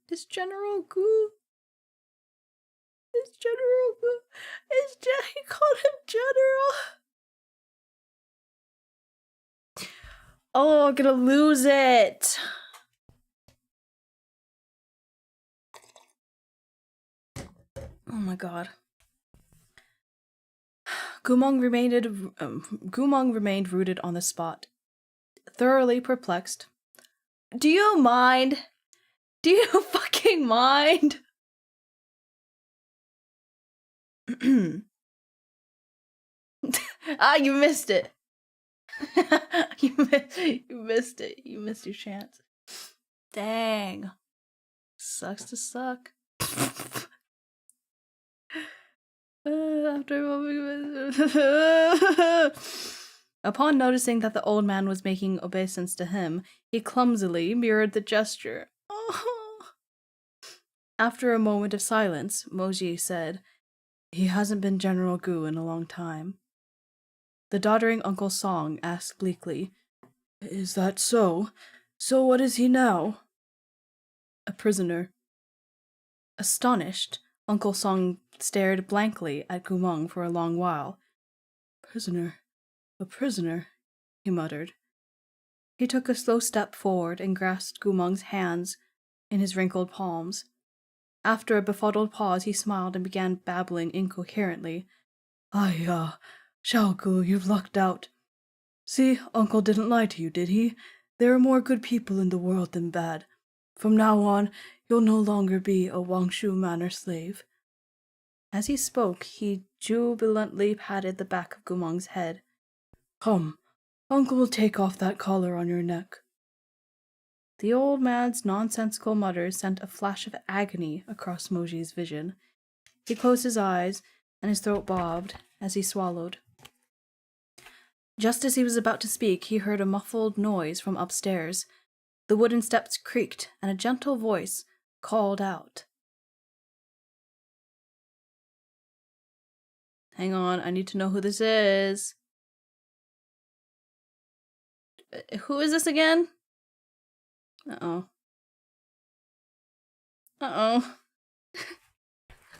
"It's General Gu. It's General Gu. He called him General." Oh, I'm gonna lose it. Oh my god. Gumeng remained rooted on the spot, thoroughly perplexed. "Do you mind? Do you fucking mind?" You missed it. You missed it. You missed your chance. Dang. Sucks to suck. Upon noticing that the old man was making obeisance to him, he clumsily mirrored the gesture. After a moment of silence, Moji said, "He hasn't been General Gu in a long time." The doddering Uncle Song asked bleakly, "Is that so? So what is he now?" "A prisoner." Astonished, Uncle Song stared blankly at Gumeng for a long while. A prisoner, he muttered. He took a slow step forward and grasped Gumeng's hands in his wrinkled palms. After a befuddled pause, he smiled and began babbling incoherently. Xiaogu, you've lucked out. See, Uncle didn't lie to you, did he? There are more good people in the world than bad. From now on, you'll no longer be a Wangshu Manor slave." As he spoke, he jubilantly patted the back of Gumeng's head. Hum, Uncle will take off that collar on your neck. The old man's nonsensical mutter sent a flash of agony across Moji's vision. He closed his eyes, and his throat bobbed as he swallowed. Just as he was about to speak, he heard a muffled noise from upstairs. The wooden steps creaked, and a gentle voice called out. Hang on, I need to know who this is. Who is this again? Uh-oh. Uh-oh.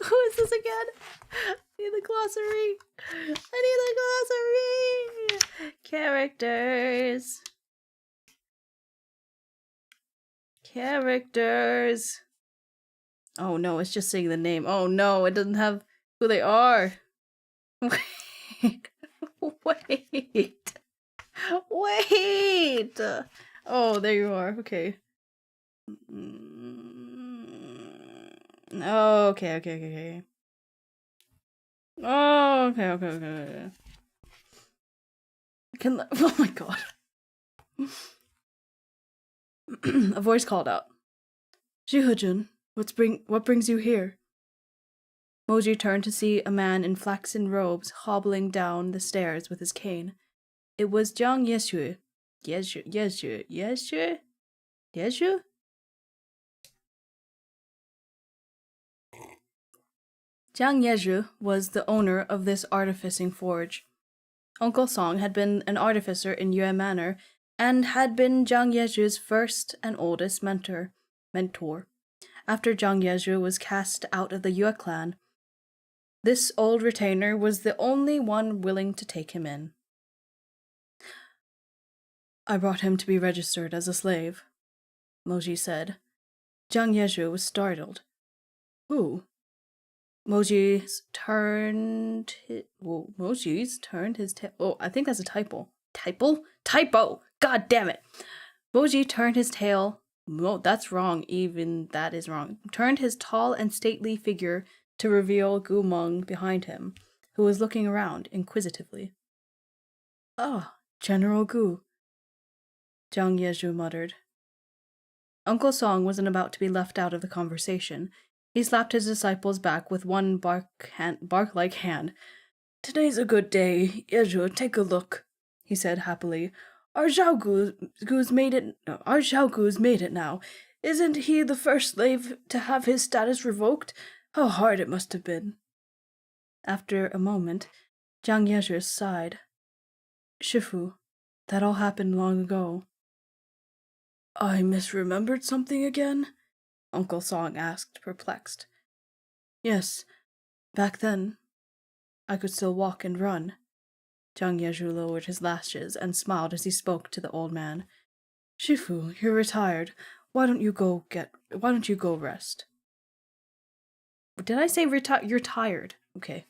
Who is this again? I need the glossary. I need the glossary. Characters. Characters. Oh no, it's just saying the name. Oh no, it doesn't have who they are. Wait. Wait. Wait. Oh, there you are. Okay. Oh, okay. Oh, okay. Oh my god. A voice called out. Jihujun, what brings you here? Moji turned to see a man in flaxen robes hobbling down the stairs with his cane. It was Jiang Yeshu. Yeshu? Jiang Yezhu was the owner of this artificing forge. Uncle Song had been an artificer in Yue Manor and had been Jiang Yezhu's first and oldest mentor. After Jiang Yezhu was cast out of the Yue clan, this old retainer was the only one willing to take him in. I brought him to be registered as a slave, Moji said. Jiang Yezhu was startled. Who? Moji's turned his tail. Oh, I think that's a typo. Typo! God damn it! Moji turned his tail. No, that's wrong. Even that is wrong. Turned his tall and stately figure to reveal Gu Meng behind him, who was looking around inquisitively. Ah, General Gu, Jiang Yezhu muttered. Uncle Song wasn't about to be left out of the conversation. He slapped his disciple's back with one bark-like hand. Today's a good day, Yezhu, take a look, he said happily. Our Xiaogu's made it now. Isn't he the first slave to have his status revoked? How hard it must have been. After a moment, Jiang Yezhu sighed. Shifu, that all happened long ago. I misremembered something again? Uncle Song asked, perplexed. Yes, back then, I could still walk and run. Jiang Yezhu lowered his lashes and smiled as he spoke to the old man. Shifu, you're retired. Why don't you go rest? Did I say you're tired? Okay.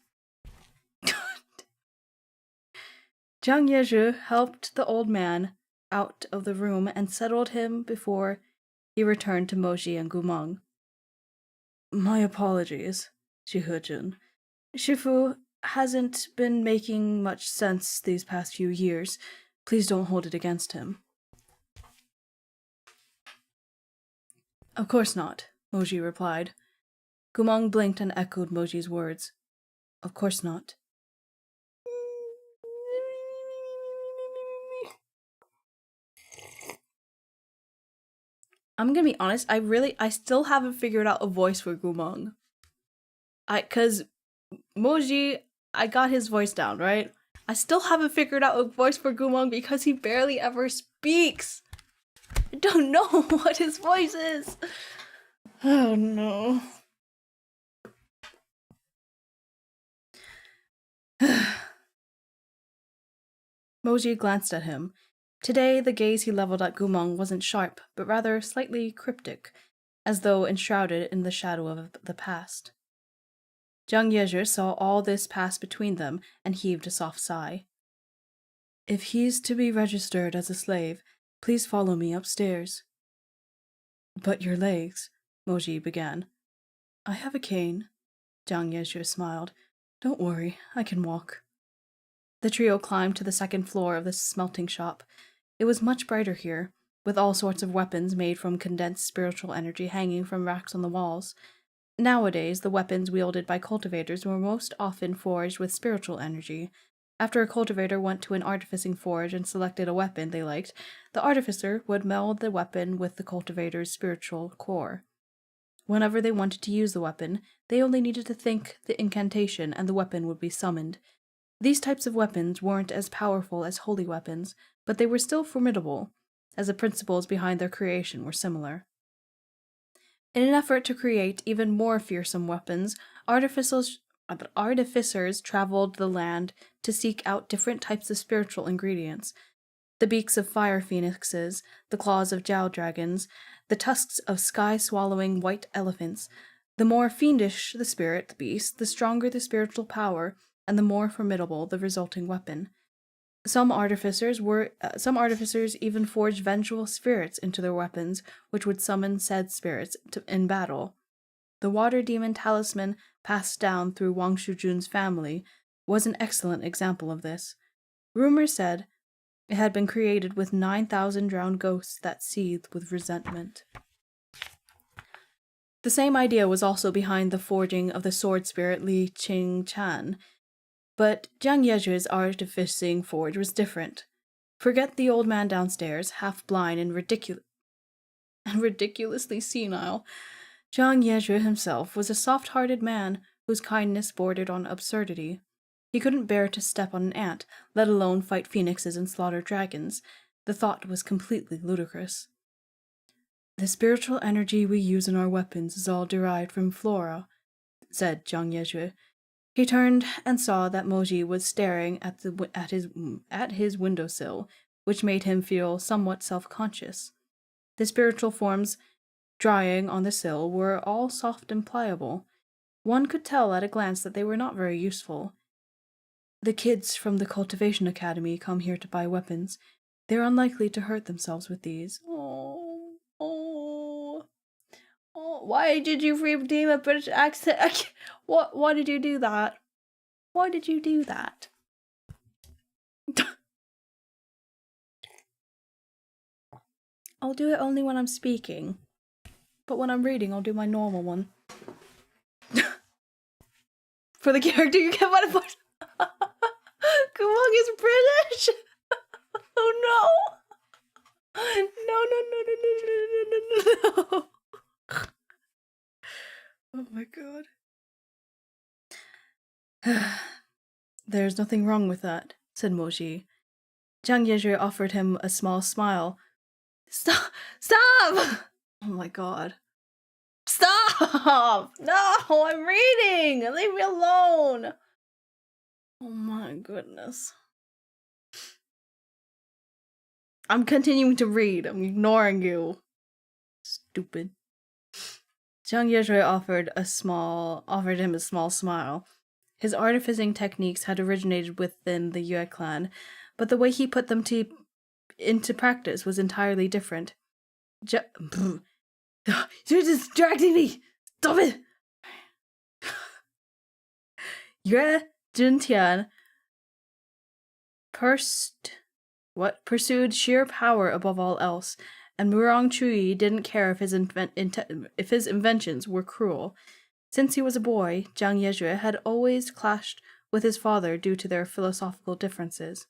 Jiang Yezhu helped the old man out of the room and settled him before he returned to Moji and Gu Meng. My apologies, Jihujun. Shifu hasn't been making much sense these past few years. Please don't hold it against him. Of course not, Moji replied. Gu Meng blinked and echoed Moji's words. Of course not. I'm gonna be honest, I still haven't figured out a voice for Gu Meng. Cause Moji, I got his voice down, right? I still haven't figured out a voice for Gu Meng because he barely ever speaks. I don't know what his voice is. Oh no. Moji glanced at him. Today, the gaze he leveled at Gu Meng wasn't sharp, but rather slightly cryptic, as though enshrouded in the shadow of the past. Jiang Yezhu saw all this pass between them and heaved a soft sigh. If he's to be registered as a slave, please follow me upstairs. But your legs, Moji began. I have a cane. Jiang Yezhu smiled. Don't worry, I can walk. The trio climbed to the second floor of the smelting shop. It was much brighter here, with all sorts of weapons made from condensed spiritual energy hanging from racks on the walls. Nowadays, the weapons wielded by cultivators were most often forged with spiritual energy. After a cultivator went to an artificing forge and selected a weapon they liked, the artificer would meld the weapon with the cultivator's spiritual core. Whenever they wanted to use the weapon, they only needed to think the incantation and the weapon would be summoned. These types of weapons weren't as powerful as holy weapons, but they were still formidable, as the principles behind their creation were similar. In an effort to create even more fearsome weapons, artificers traveled the land to seek out different types of spiritual ingredients. The beaks of fire phoenixes, the claws of Jiao dragons, the tusks of sky-swallowing white elephants. The more fiendish the spirit, the beast, the stronger the spiritual power, and the more formidable the resulting weapon. Some artificers even forged vengeful spirits into their weapons, which would summon said spirits in battle. The water demon talisman passed down through Wang Shujun's family was an excellent example of this. Rumor said it had been created with 9,000 drowned ghosts that seethed with resentment. The same idea was also behind the forging of the sword spirit Li Qing Chan, but Jiang Yeju's artificing forge was different. Forget the old man downstairs, half blind and ridiculously senile. Jiang Yeju himself was a soft-hearted man whose kindness bordered on absurdity. He couldn't bear to step on an ant, let alone fight phoenixes and slaughter dragons. The thought was completely ludicrous. The spiritual energy we use in our weapons is all derived from flora, said Jiang Yeju. He turned and saw that Moji was staring at his windowsill, which made him feel somewhat self-conscious. The spiritual forms drying on the sill were all soft and pliable. One could tell at a glance that they were not very useful. The kids from the Cultivation Academy come here to buy weapons. They're unlikely to hurt themselves with these. Why did you redeem a British accent? Why did you do that? Why did you do that? I'll do it only when I'm speaking. But when I'm reading, I'll do my normal one. For the character you get by the voice. Kumong is British! Oh no! No. Oh my god. There's nothing wrong with that, said Moji. Jiang Yeju offered him a small smile. Stop! Oh my god. Stop! No, I'm reading! Leave me alone! Oh my goodness. I'm continuing to read. I'm ignoring you. Stupid. Jiang Yeju offered him a small smile. His artificing techniques had originated within the Yue clan, but the way he put them into practice was entirely different. You're distracting me! Stop it! Yue Juntian pursued sheer power above all else, and Murong Chui didn't care if his inventions were cruel. Since he was a boy, Jiang Yeju had always clashed with his father due to their philosophical differences.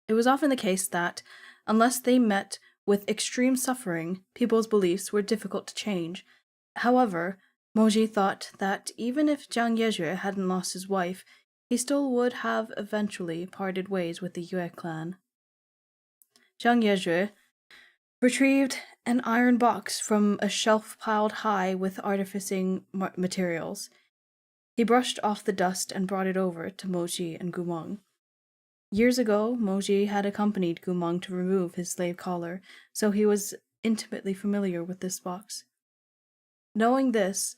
It was often the case that, unless they met with extreme suffering, people's beliefs were difficult to change. However, Moji thought that even if Jiang Yeju hadn't lost his wife, he still would have eventually parted ways with the Yue clan. Jiang Yeju retrieved an iron box from a shelf piled high with artificing materials. He brushed off the dust and brought it over to Moji and Gumong. Years ago, Moji had accompanied Gumong to remove his slave collar, so he was intimately familiar with this box. Knowing this,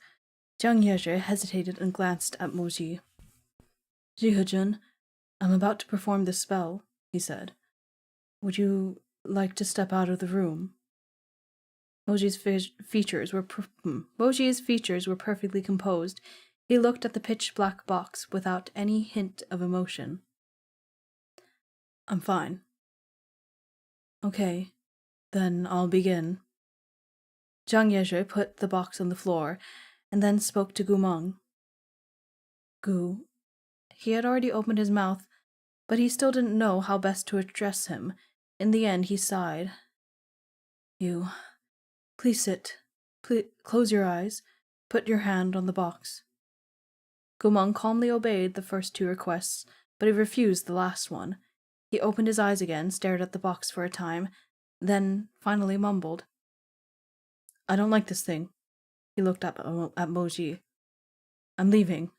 Jiang Yeju hesitated and glanced at Moji. Jihejun, I'm about to perform this spell, he said. Would you like to step out of the room? Moji's features were perfectly composed. He looked at the pitch-black box without any hint of emotion. I'm fine. Okay, then I'll begin. Zhang Yezhe put the box on the floor and then spoke to Gumeng. Gu. He had already opened his mouth, but he still didn't know how best to address him. In the end, he sighed. You. Please sit. Please close your eyes. Put your hand on the box. Gumeng calmly obeyed the first two requests, but he refused the last one. He opened his eyes again, stared at the box for a time, then finally mumbled. I don't like this thing. He looked up at Moji. I'm leaving.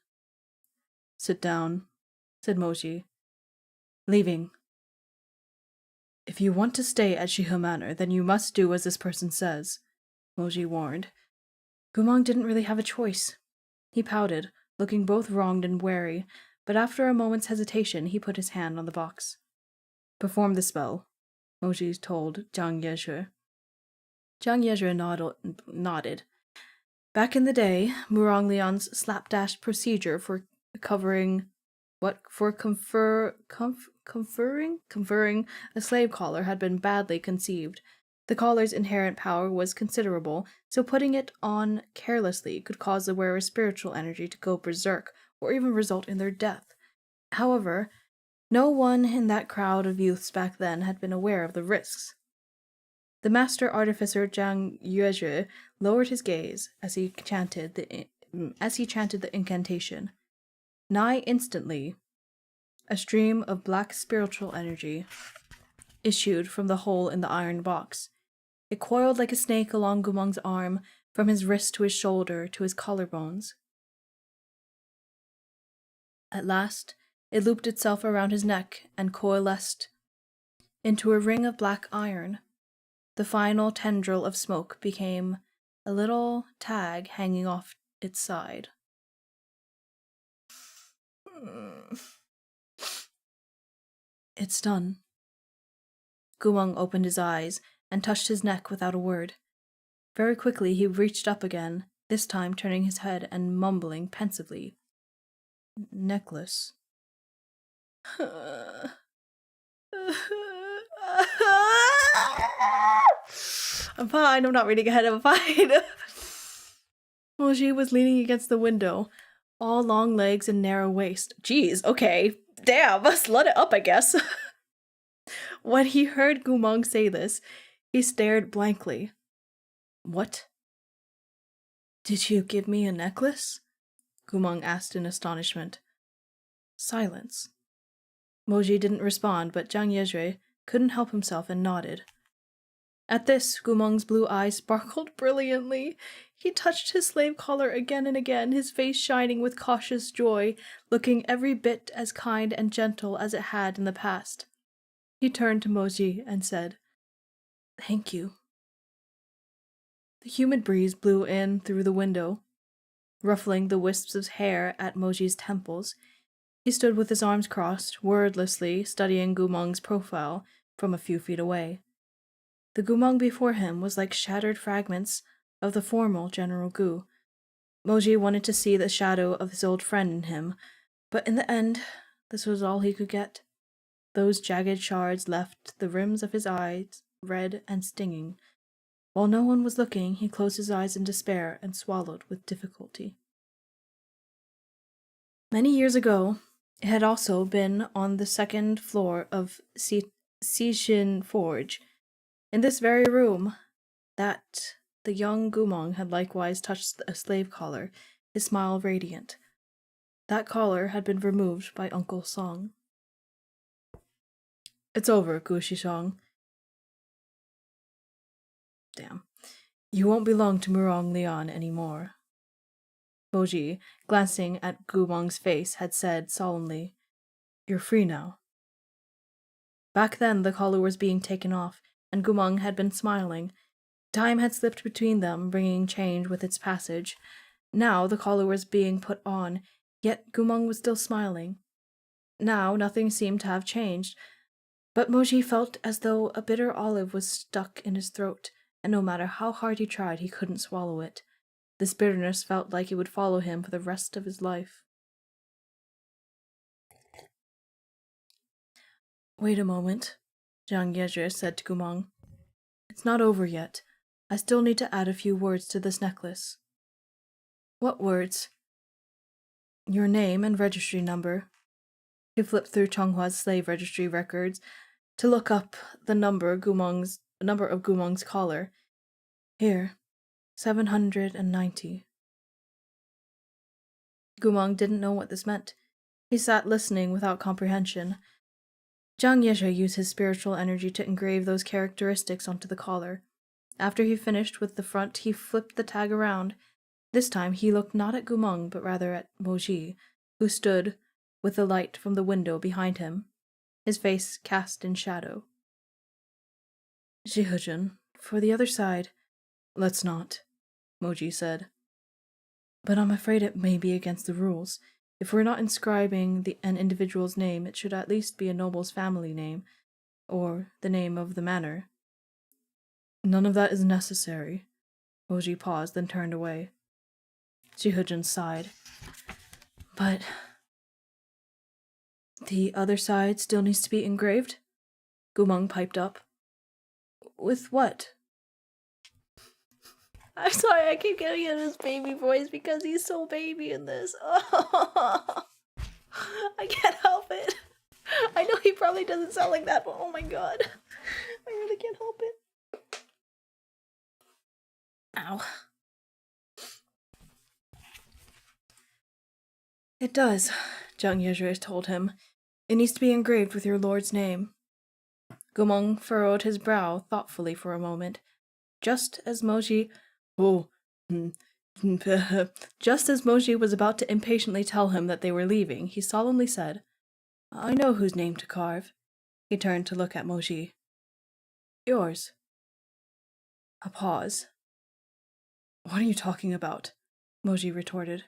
Sit down, said Moji. Leaving. If you want to stay at Shiho Manor, then you must do as this person says, Moji warned. Gumeng didn't really have a choice. He pouted, looking both wronged and wary, but after a moment's hesitation, he put his hand on the box. Perform the spell, Moji told Zhang Yezhe. Zhang Yezhe nodded. Back in the day, Murong Lian's slapdash procedure for conferring a slave collar had been badly conceived. The collar's inherent power was considerable, so putting it on carelessly could cause the wearer's spiritual energy to go berserk, or even result in their death. However, no one in that crowd of youths back then had been aware of the risks. The master artificer Zhang Yezhe lowered his gaze as he chanted the incantation. Nigh instantly, a stream of black spiritual energy issued from the hole in the iron box. It coiled like a snake along Gumeng's arm, from his wrist to his shoulder to his collarbones. At last, it looped itself around his neck and coalesced into a ring of black iron. The final tendril of smoke became a little tag hanging off its side. It's done. Gumeng opened his eyes and touched his neck without a word. Very quickly he reached up again, this time turning his head and mumbling pensively. Necklace. I'm fine, I'm not reading ahead, I'm fine. Moji was leaning against the window, all long legs and narrow waist. Jeez, okay. Damn, slut it up, I guess. When he heard Gumeng say this, he stared blankly. What? Did you give me a necklace? Gumeng asked in astonishment. Silence. Moji didn't respond, but Zhang Yezhe couldn't help himself and nodded. At this, Gumeng's blue eyes sparkled brilliantly. He touched his slave collar again and again, his face shining with cautious joy, looking every bit as kind and gentle as it had in the past. He turned to Moji and said, Thank you. The humid breeze blew in through the window, ruffling the wisps of hair at Moji's temples. He stood with his arms crossed, wordlessly studying Gumeng's profile from a few feet away. The Gumeng before him was like shattered fragments of the formal General Gu. Moji wanted to see the shadow of his old friend in him, but in the end, this was all he could get. Those jagged shards left the rims of his eyes red and stinging. While no one was looking, he closed his eyes in despair and swallowed with difficulty. Many years ago, it had also been on the second floor of Xixin Forge, in this very room, that the young Gumeng had likewise touched a slave collar, his smile radiant. That collar had been removed by Uncle Song. It's over, Gu Shishong. Damn. You won't belong to Murong Lian anymore. Moji, glancing at Gumeng's face, had said solemnly, You're free now. Back then the collar was being taken off, and Gumeng had been smiling. Time had slipped between them, bringing change with its passage. Now the collar was being put on, yet Gumeng was still smiling. Now nothing seemed to have changed, but Moji felt as though a bitter olive was stuck in his throat, and no matter how hard he tried, he couldn't swallow it. This bitterness felt like it would follow him for the rest of his life. Wait a moment, Jiang Yezhi said to Gumang. It's not over yet. I still need to add a few words to this necklace. What words? Your name and registry number. He flipped through Chonghua's slave registry records to look up the number of Gumang's collar. Here, 790. Gumang didn't know what this meant. He sat listening without comprehension. Jiang Yezhi used his spiritual energy to engrave those characteristics onto the collar. After he finished with the front, he flipped the tag around. This time he looked not at Gumang, but rather at Moji, who stood with the light from the window behind him, his face cast in shadow. Jihujin, for the other side. Let's not, Moji said. But I'm afraid it may be against the rules. If we're not inscribing an individual's name, it should at least be a noble's family name, or the name of the manor. None of that is necessary. Moji paused, then turned away. Jihujin sighed. But the other side still needs to be engraved? Gumang piped up. With what? I'm sorry, I keep getting in his baby voice because he's so baby in this. Oh, I can't help it. I know he probably doesn't sound like that, but oh my god. I really can't help it. Ow. It does, Jiang Yezhi told him. It needs to be engraved with your lord's name. Gumang furrowed his brow thoughtfully for a moment. Just as Moji was about to impatiently tell him that they were leaving, he solemnly said, I know whose name to carve. He turned to look at Moji. Yours. A pause. What are you talking about? Moji retorted.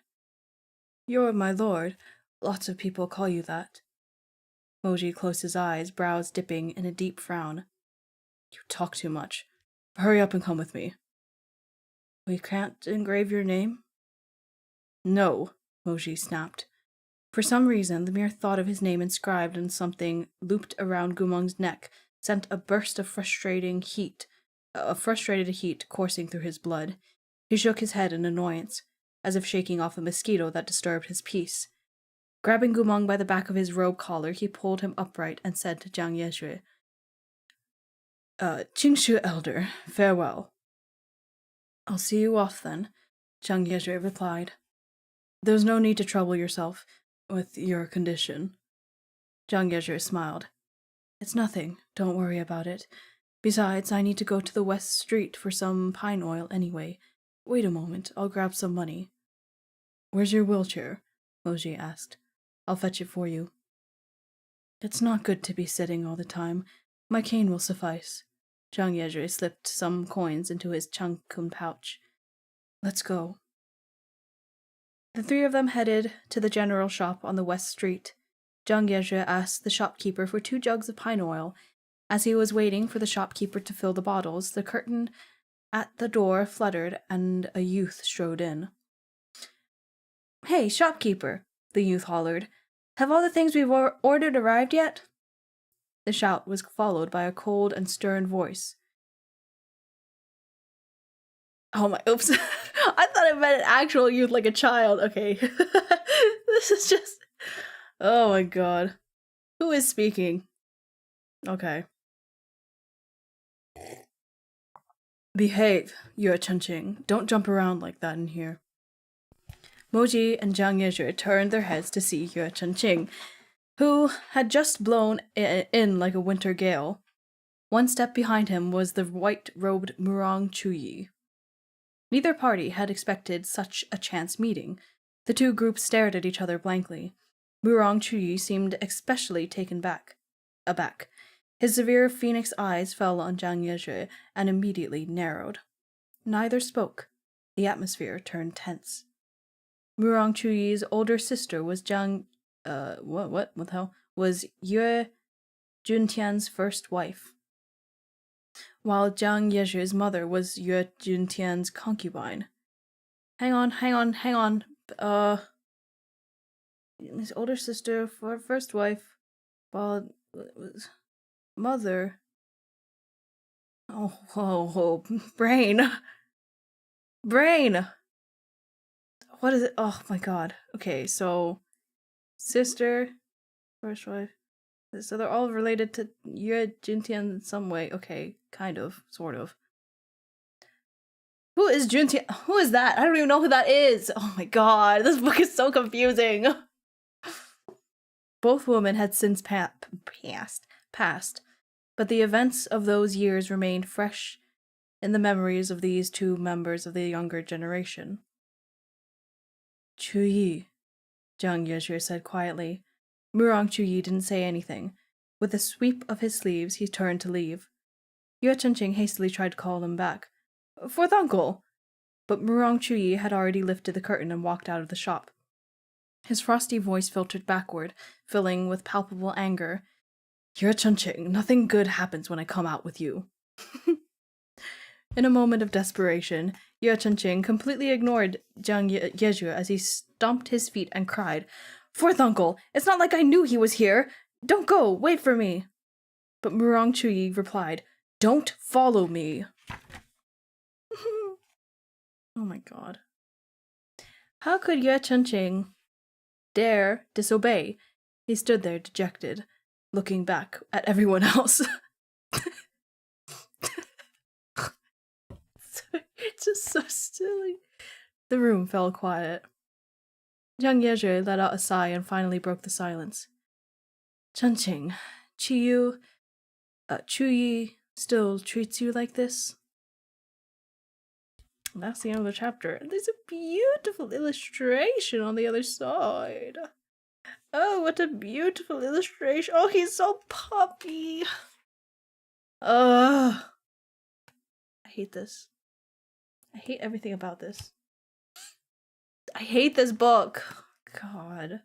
You're my lord. Lots of people call you that. Moji closed his eyes, brows dipping in a deep frown. You talk too much. Hurry up and come with me. We can't engrave your name? No, Moji snapped. For some reason, the mere thought of his name inscribed in something looped around Gumang's neck sent a burst of frustrated heat coursing through his blood. He shook his head in annoyance, as if shaking off a mosquito that disturbed his peace. Grabbing Gumang by the back of his robe collar, he pulled him upright and said to Jiang Yezhi, Qingshu Elder, farewell. I'll see you off then, Jiang Yezhi replied. There's no need to trouble yourself with your condition. Jiang Yezhi smiled. It's nothing, don't worry about it. Besides, I need to go to the West Street for some pine oil anyway. Wait a moment, I'll grab some money. Where's your wheelchair? Moji asked. I'll fetch it for you. It's not good to be sitting all the time. My cane will suffice. Jiang Yezhi slipped some coins into his changkun pouch. Let's go. The three of them headed to the general shop on the West Street. Jiang Yezhi asked the shopkeeper for 2 jugs of pine oil. As he was waiting for the shopkeeper to fill the bottles, the curtain at the door fluttered and a youth strode in. Hey, shopkeeper, the youth hollered. Have all the things we've ordered arrived yet? The shout was followed by a cold and stern voice. Oh my, oops. I thought it meant an actual youth, like a child. Okay. This is just... Oh my god. Who is speaking? Okay. Behave, Yue Chunqing. Don't jump around like that in here. Moji and Jiang Yezhi turned their heads to see Yue Chunqing, who had just blown in like a winter gale. One step behind him was the white-robed Murong Chuyi. Neither party had expected such a chance meeting. The two groups stared at each other blankly. Murong Chuyi seemed especially taken aback. His severe phoenix eyes fell on Jiang Yezhi and immediately narrowed. Neither spoke. The atmosphere turned tense. Murong Chuyi's older sister was what the hell? Was Yue Juntian's first wife, while Jiang Yezhi's mother was Yue Juntian's concubine. Hang on. His older sister for first wife, while Mother. Oh, brain. Brain! What is it? Oh my god. Okay, so sister, first wife. So they're all related to Yue Juntian in some way. Okay, kind of, sort of. Who is Juntian? Who is that? I don't even know who that is. Oh my god, this book is so confusing. Both women had since passed, but the events of those years remained fresh in the memories of these two members of the younger generation. Chuyi, Jiang Yezhi said quietly. Murong Chuyi didn't say anything. With a sweep of his sleeves, he turned to leave. Yue Chenqing hastily tried to call him back. Fourth uncle! But Murong Chuyi had already lifted the curtain and walked out of the shop. His frosty voice filtered backward, filling with palpable anger. Yue Chenqing, nothing good happens when I come out with you. In a moment of desperation, Yue Chenqing completely ignored Jiang Yezhu as he stomped his feet and cried, Fourth uncle, it's not like I knew he was here. Don't go, wait for me. But Murong Chuyi replied, Don't follow me. Oh my god. How could Yue Chenqing dare disobey? He stood there dejected, looking back at everyone else. It's just so silly. The room fell quiet. Jiang Yezhi let out a sigh and finally broke the silence. Chenqing, Chuyi still treats you like this? And that's the end of the chapter. And there's a beautiful illustration on the other side. Oh, what a beautiful illustration. Oh, he's so puppy. Ugh. I hate this. I hate everything about this. I hate this book. God.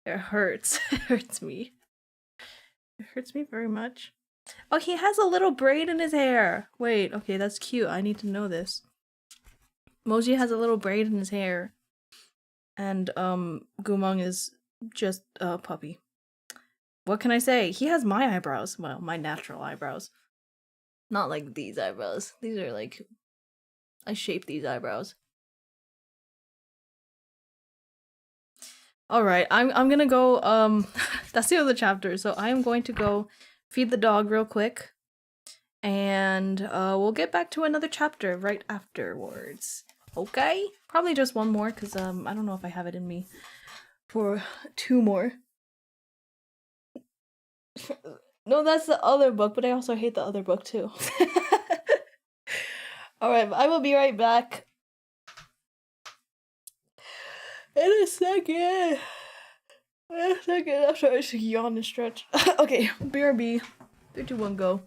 It hurts. It hurts me. It hurts me very much. Oh, he has a little braid in his hair. Wait, okay, that's cute. I need to know this. Moji has a little braid in his hair. And, Gumong is just a puppy. What can I say? He has my eyebrows. Well, my natural eyebrows. Not like these eyebrows. These are like... I shaped these eyebrows. Alright, I'm gonna go, that's the end of the chapter, so I am going to go feed the dog real quick. And, we'll get back to another chapter right afterwards. Okay? Probably just one more, because, I don't know if I have it in me for 2 more. No, that's the other book, but I also hate the other book, too. Alright, I will be right back. In a second. I'm sorry, to yawn and stretch. Okay, BRB. 3, 2, 1, go.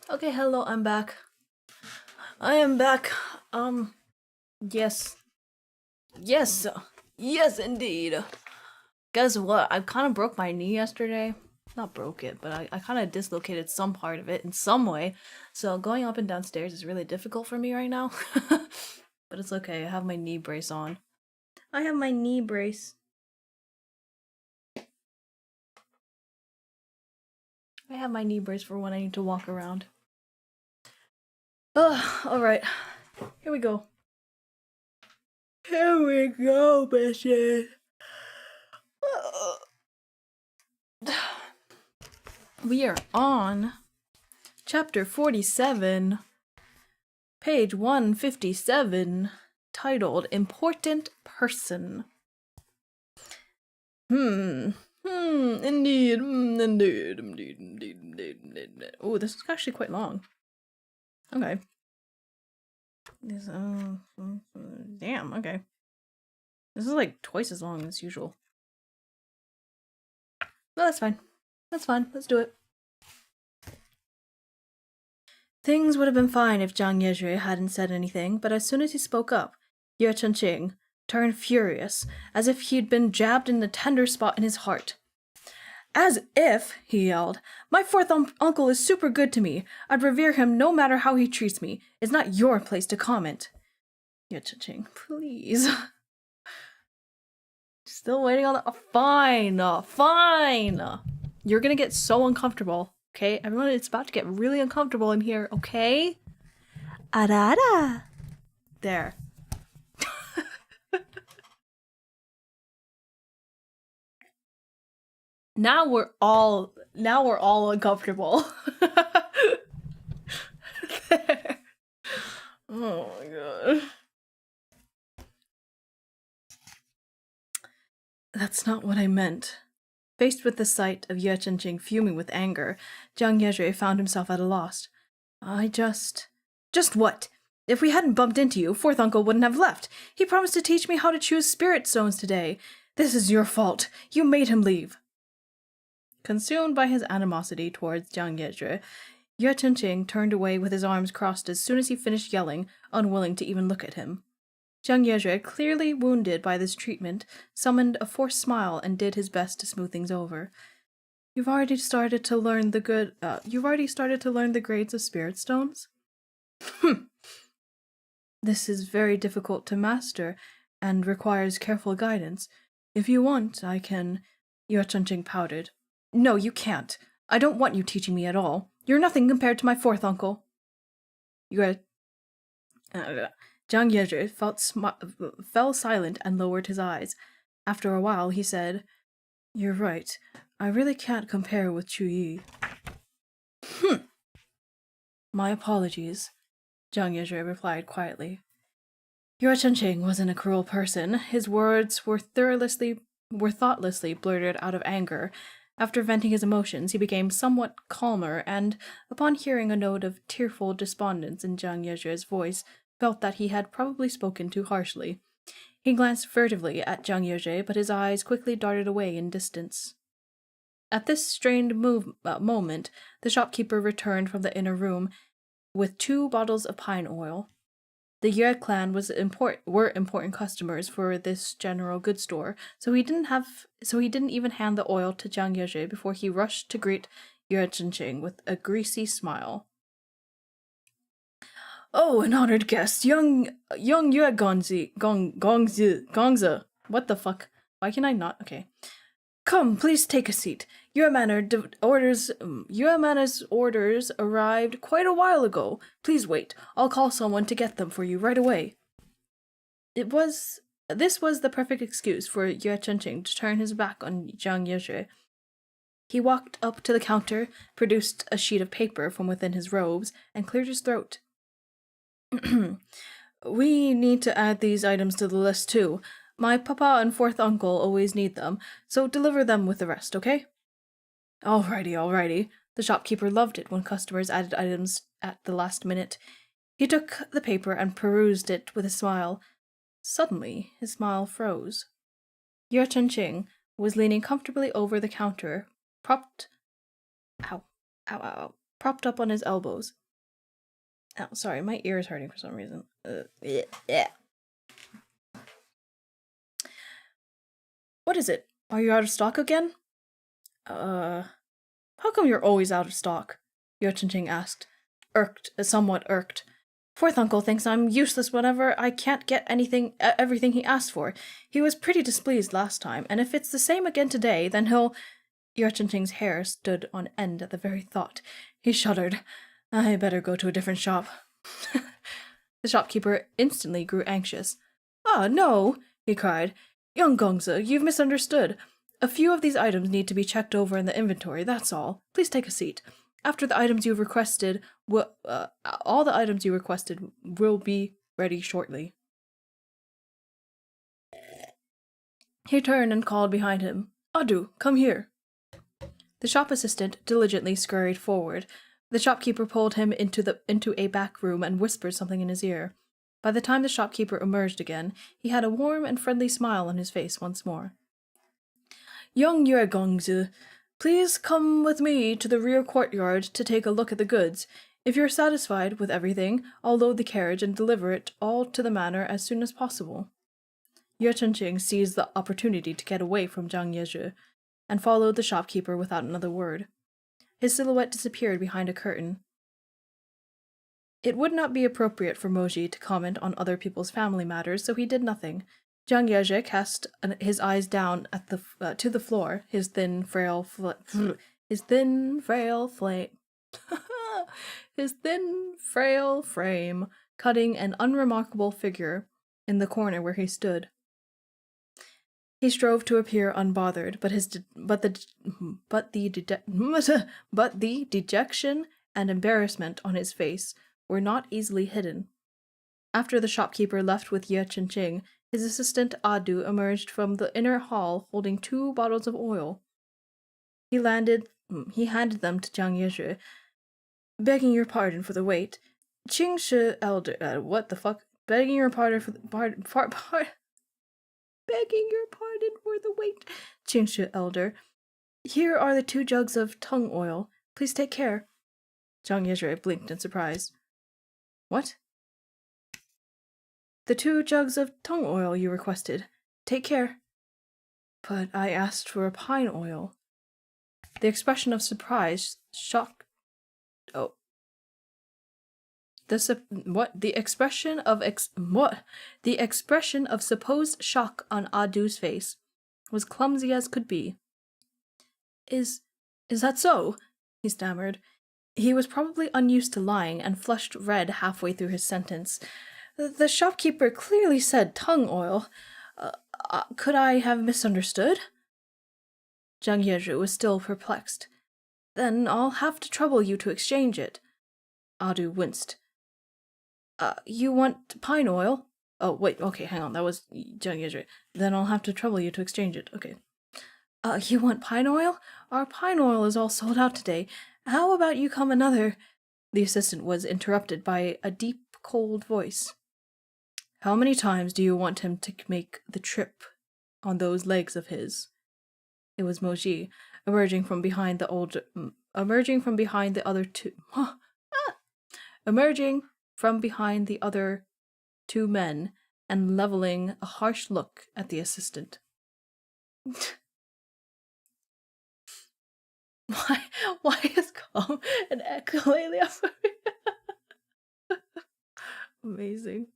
Okay, hello, I'm back. I am back. Yes. Yes. Yes, indeed. Guess what? I kind of broke my knee yesterday. Not broke it, but I kind of dislocated some part of it in some way. So going up and down stairs is really difficult for me right now. But it's okay. I have my knee brace on. I have my knee brace. I have my knee brace for when I need to walk around. Ugh, alright. Here we go. Here we go, bitches. We are on chapter 47, page 157, titled Important Person. Indeed. Oh, this is actually quite long. Okay. This, damn, okay. This is like twice as long as usual. No, that's fine. That's fine. Let's do it. Things would have been fine if Jiang Yezhi hadn't said anything, but as soon as he spoke up, Ye Chengqing turned furious, as if he'd been jabbed in the tender spot in his heart. As if, he yelled, my fourth uncle is super good to me. I'd revere him no matter how he treats me. It's not your place to comment. Ye Chengqing, please. Still waiting on the— fine. You're gonna get so uncomfortable, okay? Everyone, it's about to get really uncomfortable in here, okay? Arara. There. Now we're all uncomfortable. There. Oh my god. That's not what I meant. Faced with the sight of Ye Chengqing fuming with anger, Jiang Yezhi found himself at a loss. Just what? If we hadn't bumped into you, fourth uncle wouldn't have left. He promised to teach me how to choose spirit stones today. This is your fault. You made him leave. Consumed by his animosity towards Jiang Yezhi, Ye Chengqing turned away with his arms crossed as soon as he finished yelling, unwilling to even look at him. Jiang Yezhi, clearly wounded by this treatment, summoned a forced smile and did his best to smooth things over. You've already started to learn the grades of spirit stones? This is very difficult to master and requires careful guidance. If you want, I can— Ye Chengqing pouted. No, you can't. I don't want you teaching me at all. You're nothing compared to my fourth uncle. Jiang Yezhi fell silent and lowered his eyes. After a while, he said, You're right. I really can't compare with Chu Yi. My apologies, Jiang Yezhi replied quietly. Ye Chengqing wasn't a cruel person. His words were thoughtlessly blurted out of anger. After venting his emotions, he became somewhat calmer, and, upon hearing a note of tearful despondence in Jiang Yezhi's voice, felt that he had probably spoken too harshly. He glanced furtively at Jiang Yezhi, but his eyes quickly darted away in distance. At this strained moment, the shopkeeper returned from the inner room with 2 bottles of pine oil. The Ye clan were important customers for this general goods store, so he didn't even hand the oil to Jiang Yezhi before he rushed to greet Ye Chengqing with a greasy smile. Oh, an honored guest, young Ye Gongzi. What the fuck? Why can I not? Okay. Come, please take a seat. Your orders arrived quite a while ago. Please wait. I'll call someone to get them for you right away. This was the perfect excuse for Ye Chengqing to turn his back on Jiang Yezhi. He walked up to the counter, produced a sheet of paper from within his robes, and cleared his throat. We need to add these items to the list too. My papa and fourth uncle always need them, so deliver them with the rest, okay? Alrighty. The shopkeeper loved it when customers added items at the last minute. He took the paper and perused it with a smile. Suddenly, his smile froze. Ye Chengqing was leaning comfortably over the counter, propped propped up on his elbows. Oh, sorry, my ear is hurting for some reason. Yeah. What is it? Are you out of stock again? How come you're always out of stock? Yeo Ching asked, somewhat irked. Fourth uncle thinks I'm useless whenever I can't get everything he asked for. He was pretty displeased last time, and if it's the same again today, then he'll... Yeo Ching's hair stood on end at the very thought. He shuddered. I better go to a different shop. The shopkeeper instantly grew anxious. Ah, no, he cried. Young Gongzi, you've misunderstood. A few of these items need to be checked over in the inventory, that's all. Please take a seat. After the items you've requested, all the items you requested will be ready shortly. He turned and called behind him. Adu, come here. The shop assistant diligently scurried forward. The shopkeeper pulled him into a back room and whispered something in his ear. By the time the shopkeeper emerged again, he had a warm and friendly smile on his face once more. Young Yue Gongzi, please come with me to the rear courtyard to take a look at the goods. If you're satisfied with everything, I'll load the carriage and deliver it all to the manor as soon as possible. Yue Chunqing seized the opportunity to get away from Zhang Yezhi and followed the shopkeeper without another word. His silhouette disappeared behind a curtain. It would not be appropriate for Moji to comment on other people's family matters, so he did nothing. Zhang Yezhi cast his eyes down at to the floor, his thin, frail frame cutting an unremarkable figure in the corner where he stood. He strove to appear unbothered, but the dejection and embarrassment on his face were not easily hidden. After the shopkeeper left with Yeo Ching, his assistant Adu emerged from the inner hall holding 2 bottles of oil. He handed them to Zhang Yezhi. Begging your pardon for the wait. Qingshi elder, what the fuck? Begging your pardon for the Begging your pardon for the wait, Qingshi elder. Here are the 2 jugs of tongue oil. Please take care. Zhang Yezhi blinked in surprise. What? The 2 jugs of tongue oil you requested. Take care. But I asked for a pine oil. The expression of surprise, shock... Oh. The expression of supposed shock on Adu's face was clumsy as could be. Is that so? He stammered. He was probably unused to lying and flushed red halfway through his sentence. The shopkeeper clearly said tongue oil. Could I have misunderstood? Zhang Yezhi was still perplexed. Then I'll have to trouble you to exchange it. Adu winced. You want pine oil? Oh, wait, okay, hang on, that was Zhang Yezhi. Then I'll have to trouble you to exchange it, okay. You want pine oil? Our pine oil is all sold out today. How about you come another... The assistant was interrupted by a deep, cold voice. How many times do you want him to make the trip on those legs of his? It was Moji, emerging from behind the other two men and leveling a harsh look at the assistant. Why has come an ukulele after me? Amazing.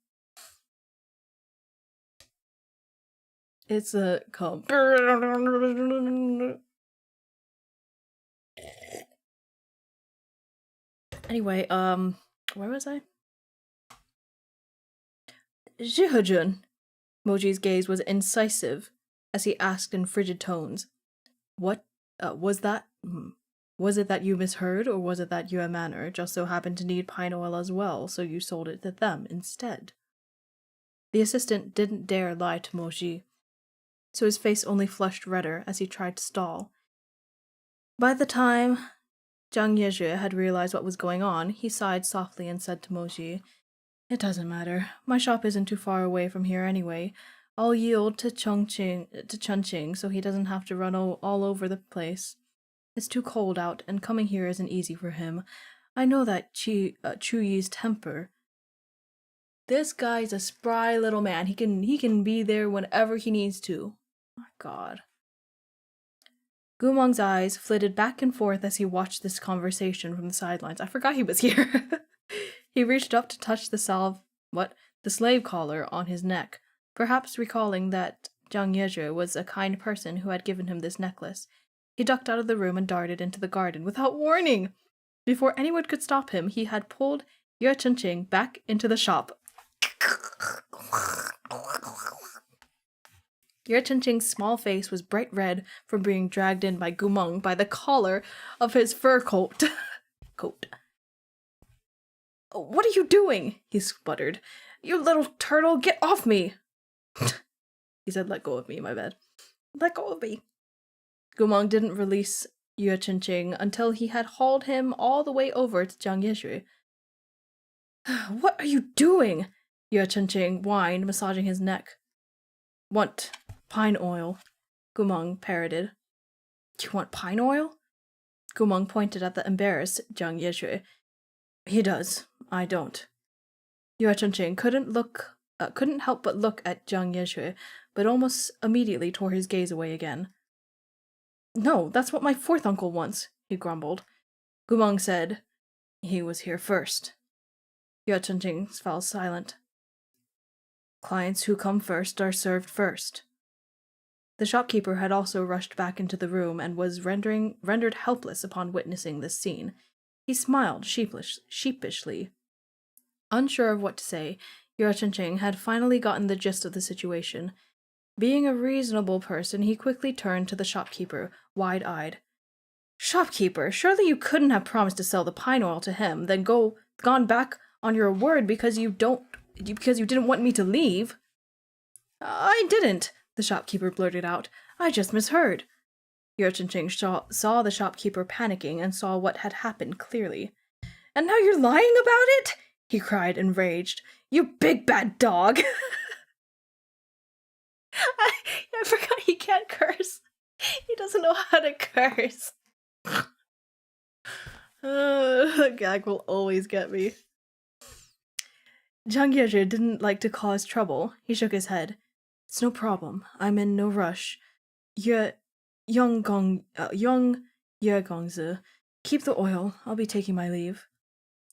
It's a come. Anyway, where was I? Jihajun. Moji's gaze was incisive as he asked in frigid tones. What was that? Was it that you misheard, or was it that your manor just so happened to need pine oil as well, so you sold it to them instead? The assistant didn't dare lie to Moji, so his face only flushed redder as he tried to stall. By the time Zhang Yezhi had realized what was going on, he sighed softly and said to Moji, It doesn't matter. My shop isn't too far away from here anyway. I'll yield to Chunqing so he doesn't have to run all over the place. It's too cold out, and coming here isn't easy for him. I know that Chuyi's temper. This guy's a spry little man. He can be there whenever he needs to. My God. Gumong's eyes flitted back and forth as he watched this conversation from the sidelines. I forgot he was here. He reached up to touch the slave collar on his neck, perhaps recalling that Jiang Yezhi was a kind person who had given him this necklace. He ducked out of the room and darted into the garden without warning. Before anyone could stop him, he had pulled Yue Chenqing back into the shop. Yue Chenqing's small face was bright red from being dragged in by Gumong by the collar of his fur coat. What are you doing? He sputtered. You little turtle, get off me! He said, let go of me, my bad. Let go of me. Gumong didn't release Yue Chenqing until he had hauled him all the way over to Jiang Yezhi. What are you doing? Yue Chenqing whined, massaging his neck. Want pine oil, Gumong parroted. You want pine oil? Gumong pointed at the embarrassed Jiang Yezhi. He does. I don't. Yue Chenqing couldn't help but look at Jiang Yezhi, but almost immediately tore his gaze away again. No, that's what my fourth uncle wants, he grumbled. Gumong said, he was here first. Yue Chenqing fell silent. Clients who come first are served first. The shopkeeper had also rushed back into the room and was rendered helpless upon witnessing this scene. He smiled sheepishly. Unsure of what to say, Yue Chenqing had finally gotten the gist of the situation. Being a reasonable person, he quickly turned to the shopkeeper, wide-eyed. Shopkeeper, surely you couldn't have promised to sell the pine oil to him, then gone back on your word because you didn't want me to leave. I didn't, the shopkeeper blurted out. I just misheard. Yue Chenqing saw the shopkeeper panicking and saw what had happened clearly. And now you're lying about it? He cried, enraged. You big bad dog! I forgot he can't curse. He doesn't know how to curse. The gag will always get me. Jiang Yezhi didn't like to cause trouble. He shook his head. It's no problem. I'm in no rush. Young Ye Gongzi, keep the oil. I'll be taking my leave.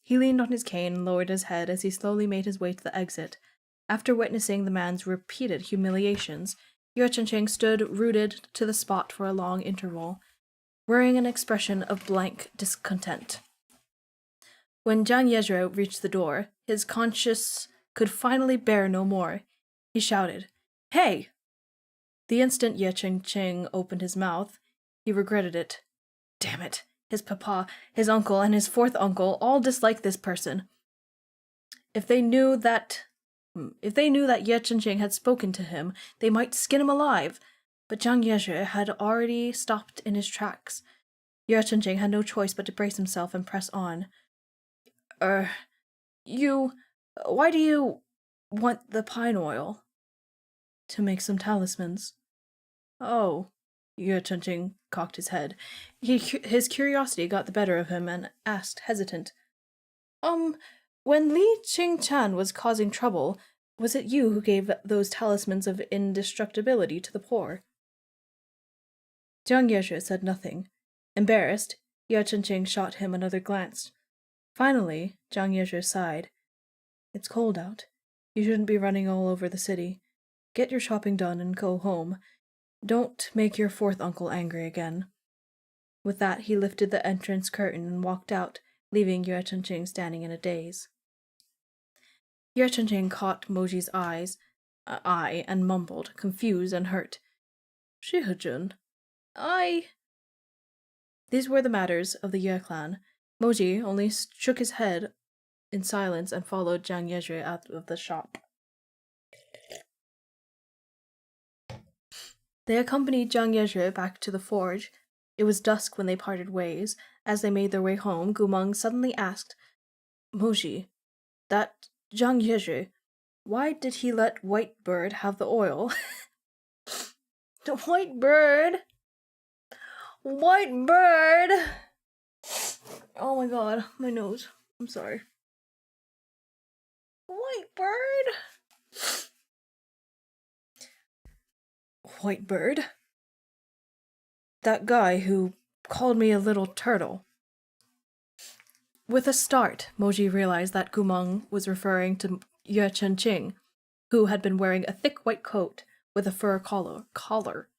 He leaned on his cane and lowered his head as he slowly made his way to the exit. After witnessing the man's repeated humiliations, Yue Chenqing stood rooted to the spot for a long interval, wearing an expression of blank discontent. When Jiang Yezhi reached the door, his conscience could finally bear no more. He shouted, Hey! The instant Yue Chenqing opened his mouth, he regretted it. Damn it! His papa, his uncle, and his fourth uncle all disliked this person. If they knew that Yue Chenqing had spoken to him, they might skin him alive. But Jiang Yezhi had already stopped in his tracks. Yue Chenqing had no choice but to brace himself and press on. Why do you want the pine oil? To make some talismans. Oh, Yue Chenqing cocked his head. His curiosity got the better of him and asked, hesitant. When Li Qingchan was causing trouble, was it you who gave those talismans of indestructibility to the poor? Jiang Yezhi said nothing. Embarrassed, Yue Chenqing shot him another glance. Finally, Jiang Yezhi sighed. It's cold out. You shouldn't be running all over the city. Get your shopping done and go home. Don't make your fourth uncle angry again. With that, he lifted the entrance curtain and walked out, leaving Yue Chenqing standing in a daze. Yue Chenqing caught Moji's eye and mumbled, confused and hurt. Shihajun, These were the matters of the Yue clan. Moji only shook his head in silence and followed Jiang Yezhi out of the shop. They accompanied Jiang Yezhi back to the forge. It was dusk when they parted ways. As they made their way home, Gumong suddenly asked, Moji, that Jiang Yezhi, why did he let White Bird have the oil? The White Bird? White bird! Oh my god, my nose. I'm sorry. White bird? White bird? That guy who called me a little turtle. With a start, Moji realized that Gumong was referring to Yue Chen-ching, who had been wearing a thick white coat with a fur collar.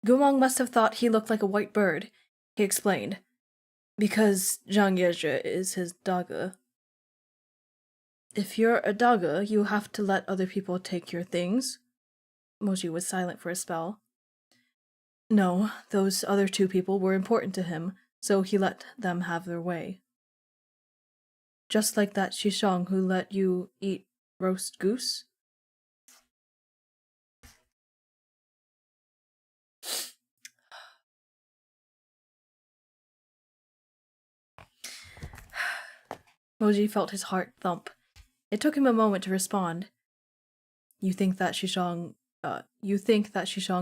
Gumong must have thought he looked like a white bird, he explained, because Zhang Yezhe is his daga. If you're a daga, you have to let other people take your things. Moji was silent for a spell. No, those other two people were important to him, so he let them have their way. Just like that Shishong who let you eat roast goose? Moji felt his heart thump. It took him a moment to respond. You think that Shishong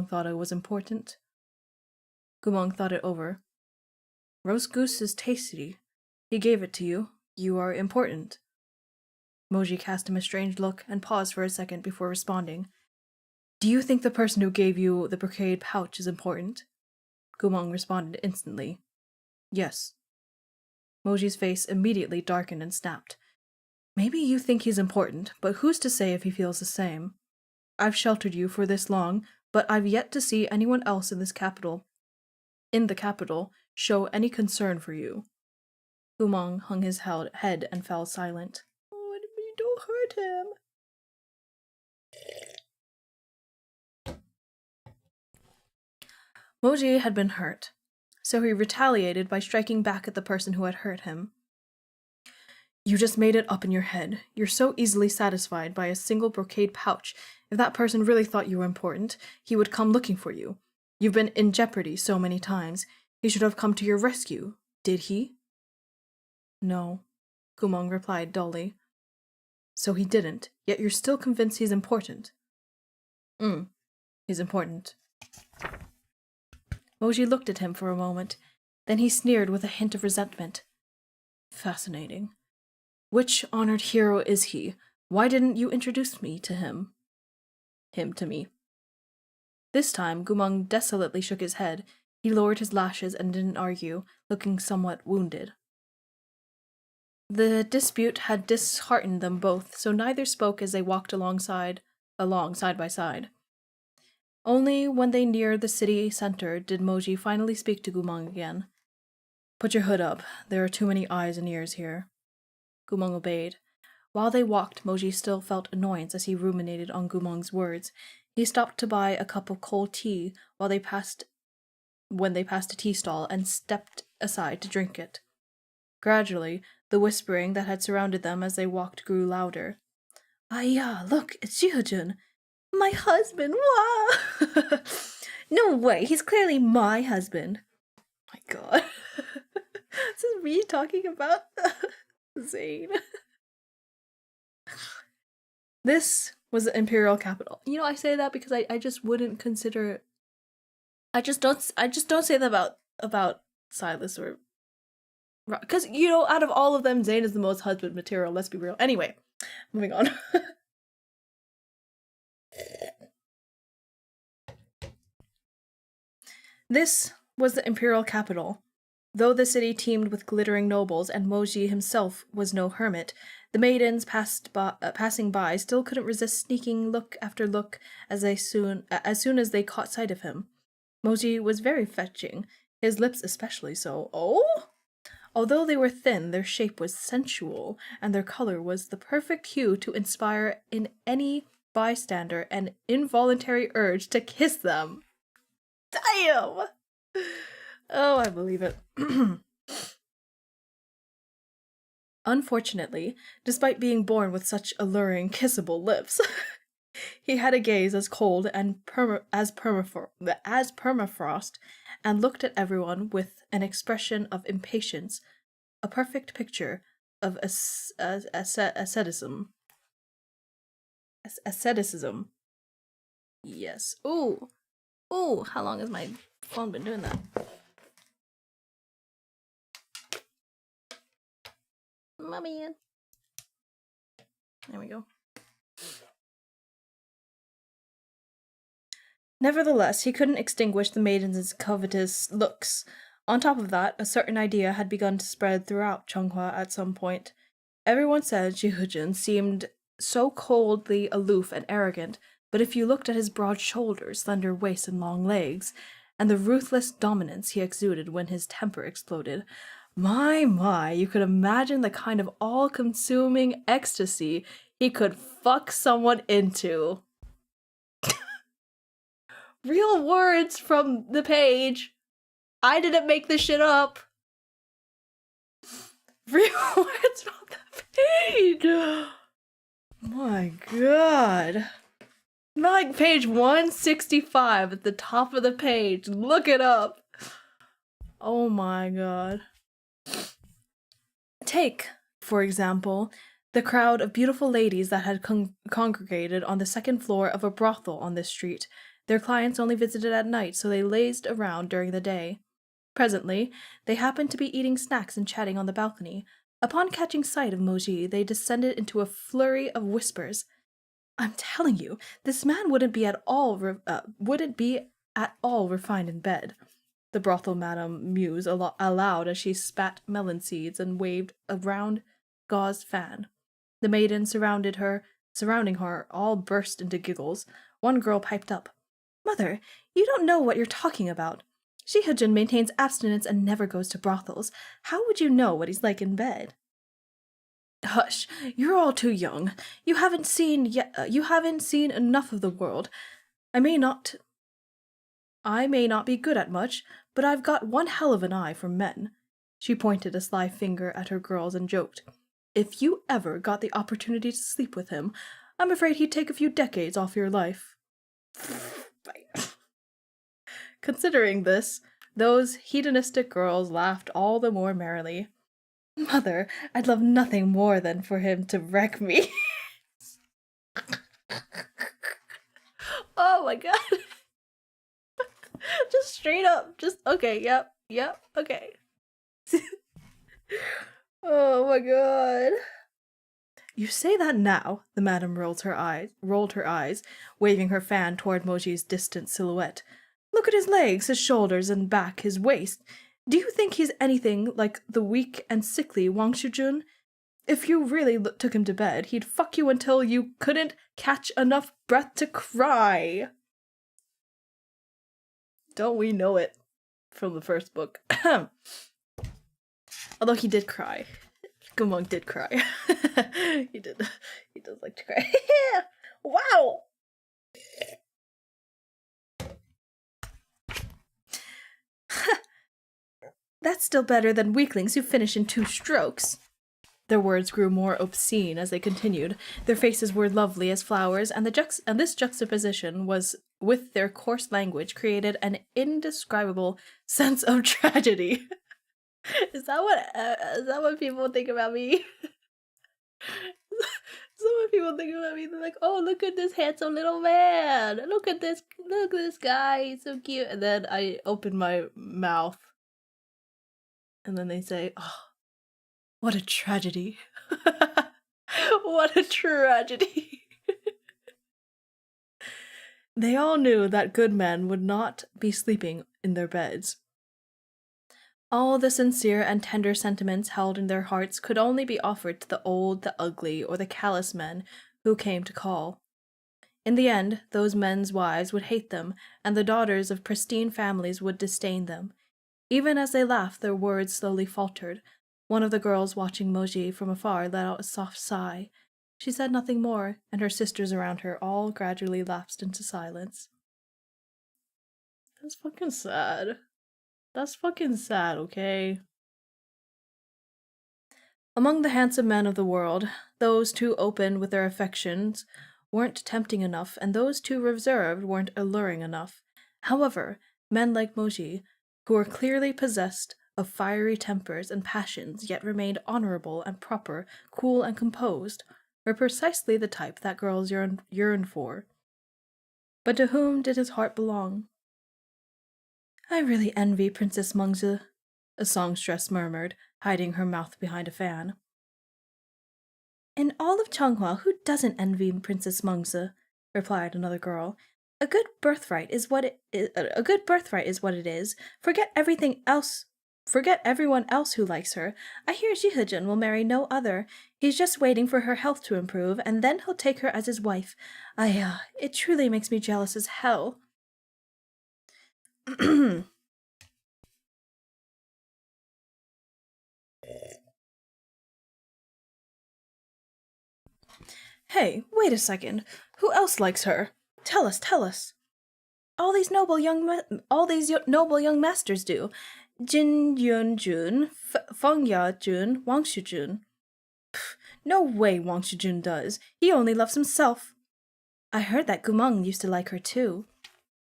thought I was important? Gumong thought it over. Roast goose is tasty. He gave it to you. You are important. Moji cast him a strange look and paused for a second before responding. Do you think the person who gave you the brocade pouch is important? Gumong responded instantly. Yes. Moji's face immediately darkened and snapped. Maybe you think he's important, but who's to say if he feels the same? I've sheltered you for this long, but I've yet to see anyone else in the capital, show any concern for you. Gumong hung his head and fell silent. Oh, don't hurt him. Moji had been hurt, so he retaliated by striking back at the person who had hurt him. You just made it up in your head. You're so easily satisfied by a single brocade pouch. If that person really thought you were important, he would come looking for you. You've been in jeopardy so many times. He should have come to your rescue. Did he? No, Gumong replied dully. So he didn't, yet you're still convinced he's important. He's important. Moji looked at him for a moment. Then he sneered with a hint of resentment. Fascinating. Which honored hero is he? Why didn't you introduce me to him? Him to me. This time, Gumong desolately shook his head. He lowered his lashes and didn't argue, looking somewhat wounded. The dispute had disheartened them both, so neither spoke as they walked along side by side. Only when they neared the city center did Moji finally speak to Gumong again. Put your hood up. There are too many eyes and ears here. Gumong obeyed. While they walked, Moji still felt annoyance as he ruminated on Gumong's words. He stopped to buy a cup of cold tea when they passed a tea stall and stepped aside to drink it. Gradually, the whispering that had surrounded them as they walked grew louder. Ah, look, it's Jihojun. My husband, wow! No way, he's clearly my husband. My god. This is me talking about Zane. This was the imperial capital. You know, I say that because I just wouldn't consider. I just don't say that about Silas or, because you know, out of all of them, Zane is the most husband material. Let's be real. Anyway, moving on. This was the imperial capital. Though the city teemed with glittering nobles and Moji himself was no hermit, the maidens passing by still couldn't resist sneaking look after look as soon as they caught sight of him. Moji was very fetching, his lips especially so. Oh? Although they were thin, their shape was sensual, and their color was the perfect hue to inspire in any bystander an involuntary urge to kiss them. Damn! Oh, I believe it. Unfortunately, despite being born with such alluring, kissable lips, he had a gaze as cold and as permafrost, and looked at everyone with an expression of impatience, a perfect picture of asceticism. Asceticism. Yes. Ooh, how long is my fun been doing that. Mommy. There we go. Nevertheless, he couldn't extinguish the maiden's covetous looks. On top of that, a certain idea had begun to spread throughout Chonghua at some point. Everyone said Jihujin seemed so coldly aloof and arrogant, but if you looked at his broad shoulders, slender waist, and long legs, and the ruthless dominance he exuded when his temper exploded, my, you could imagine the kind of all-consuming ecstasy he could fuck someone into. Real words from the page. I didn't make this shit up. Real words from the page. My god. Like page 165 at the top of the page. Look it up. Oh my god. Take, for example, the crowd of beautiful ladies that had congregated on the second floor of a brothel on this street. Their clients only visited at night, so they lazed around during the day. Presently, they happened to be eating snacks and chatting on the balcony. Upon catching sight of Moji, they descended into a flurry of whispers. I'm telling you, this man wouldn't be at all refined in bed. The brothel madam mused aloud as she spat melon seeds and waved a round gauze fan. The maidens surrounding her, all burst into giggles. One girl piped up. Mother, you don't know what you're talking about. Shihajin maintains abstinence and never goes to brothels. How would you know what he's like in bed? Hush, you're all too young. You haven't seen enough of the world. I may not be good at much, but I've got one hell of an eye for men. She pointed a sly finger at her girls and joked. If you ever got the opportunity to sleep with him, I'm afraid he'd take a few decades off your life. Considering this, those hedonistic girls laughed all the more merrily. Mother, I'd love nothing more than for him to wreck me. Oh my god. Just straight up, okay, yep, okay. Oh my god. You say that now, the madam rolled her eyes, waving her fan toward Moji's distant silhouette. Look at his legs, his shoulders and back, his waist. Do you think he's anything like the weak and sickly Wang Shujun? If you really took him to bed, he'd fuck you until you couldn't catch enough breath to cry. Don't we know it from the first book? Although he did cry. Gumong did cry. He did. He does like to cry. Wow! That's still better than weaklings who finish in 2 strokes. Their words grew more obscene as they continued. Their faces were lovely as flowers, and this juxtaposition was, with their coarse language, created an indescribable sense of tragedy. Is that what people think about me? Is that what people think about me? They're like, oh, look at this handsome little man. Look at this guy. He's so cute. And then I open my mouth. And then they say, oh, what a tragedy. What a tragedy. They all knew that good men would not be sleeping in their beds. All the sincere and tender sentiments held in their hearts could only be offered to the old, the ugly, or the callous men who came to call. In the end, those men's wives would hate them, and the daughters of pristine families would disdain them. Even as they laughed, their words slowly faltered. One of the girls watching Moji from afar let out a soft sigh. She said nothing more, and her sisters around her all gradually lapsed into silence. That's fucking sad. That's fucking sad, okay? Among the handsome men of the world, those too open with their affections weren't tempting enough, and those too reserved weren't alluring enough. However, men like Moji, who were clearly possessed of fiery tempers and passions, yet remained honorable and proper, cool and composed, were precisely the type that girls yearned for. But to whom did his heart belong? I really envy Princess Mengzi, a songstress murmured, hiding her mouth behind a fan. In all of Changhua, who doesn't envy Princess Mengzi? Replied another girl. A good birthright is what it is. A good birthright is what it is. Forget everything else. Forget everyone else who likes her. I hear Jihajin will marry no other. He's just waiting for her health to improve, and then he'll take her as his wife. It truly makes me jealous as hell. Hey, wait a second. Who else likes her? Tell us, tell us. Noble young masters do. Jin Yun Jun, Feng Ya Jun, Wang Shujun. No way Wang Shujun does. He only loves himself. I heard that Gumeng used to like her too.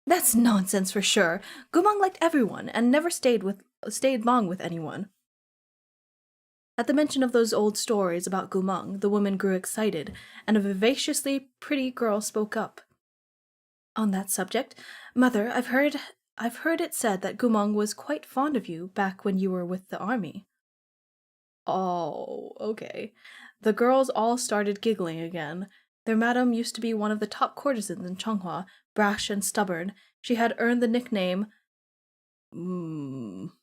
That's nonsense for sure. Gumeng liked everyone and never stayed long with anyone. At the mention of those old stories about Gumeng, the woman grew excited, and a vivaciously pretty girl spoke up. On that subject, Mother, I've heard it said that Gumeng was quite fond of you back when you were with the army. Oh, okay. The girls all started giggling again. Their madam used to be one of the top courtesans in Changhua, brash and stubborn. She had earned the nickname Hua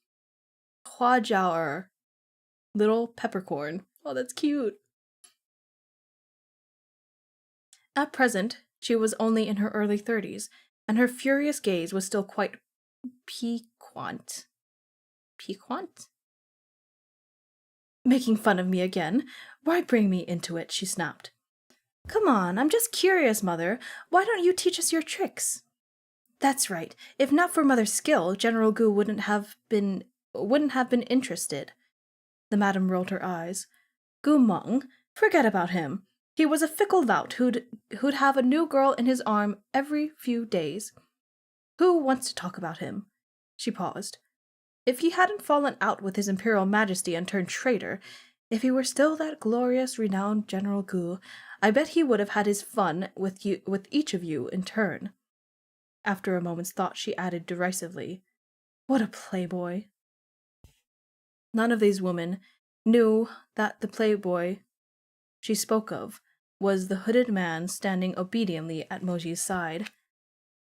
Little Peppercorn. Oh, that's cute. At present, she was only in her early 30s, and her furious gaze was still quite piquant. Piquant? Making fun of me again? Why bring me into it? She snapped. Come on, I'm just curious, Mother. Why don't you teach us your tricks? That's right. If not for Mother's skill, General Gu wouldn't have been interested. The madam rolled her eyes. Gu Meng, forget about him. He was a fickle lout who'd have a new girl in his arm every few days. Who wants to talk about him? She paused. If he hadn't fallen out with his Imperial Majesty and turned traitor, if he were still that glorious, renowned General Gu, I bet he would have had his fun with each of you in turn. After a moment's thought, she added derisively, What a playboy. None of these women knew that the playboy she spoke of was the hooded man standing obediently at Moji's side.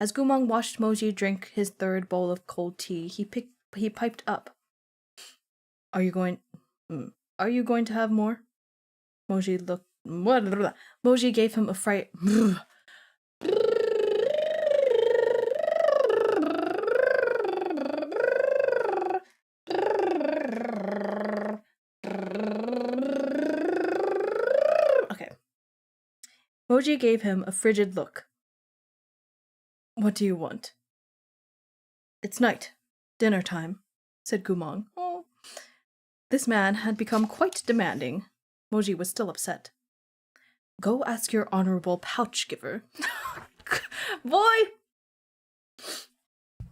As Gumeng watched Moji drink his third bowl of cold tea, he piped up. Are you going to have more? Moji looked. Moji gave him a fright. Okay. Moji gave him a frigid look. What do you want? It's night. Dinner time, said Gumeng. Oh. This man had become quite demanding. Moji was still upset. Go ask your honorable pouch giver. Boy!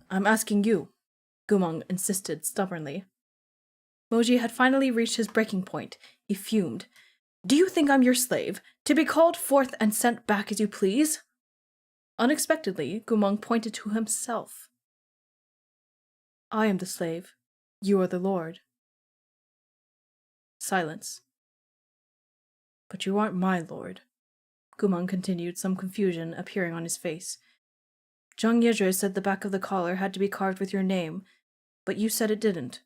I'm asking you, Gumeng insisted stubbornly. Moji had finally reached his breaking point. He fumed. Do you think I'm your slave, to be called forth and sent back as you please? Unexpectedly, Gumeng pointed to himself. I am the slave. You are the lord. Silence. But you aren't my lord, Gumeng continued, some confusion appearing on his face. Zhang Yezhe said the back of the collar had to be carved with your name, but you said it didn't.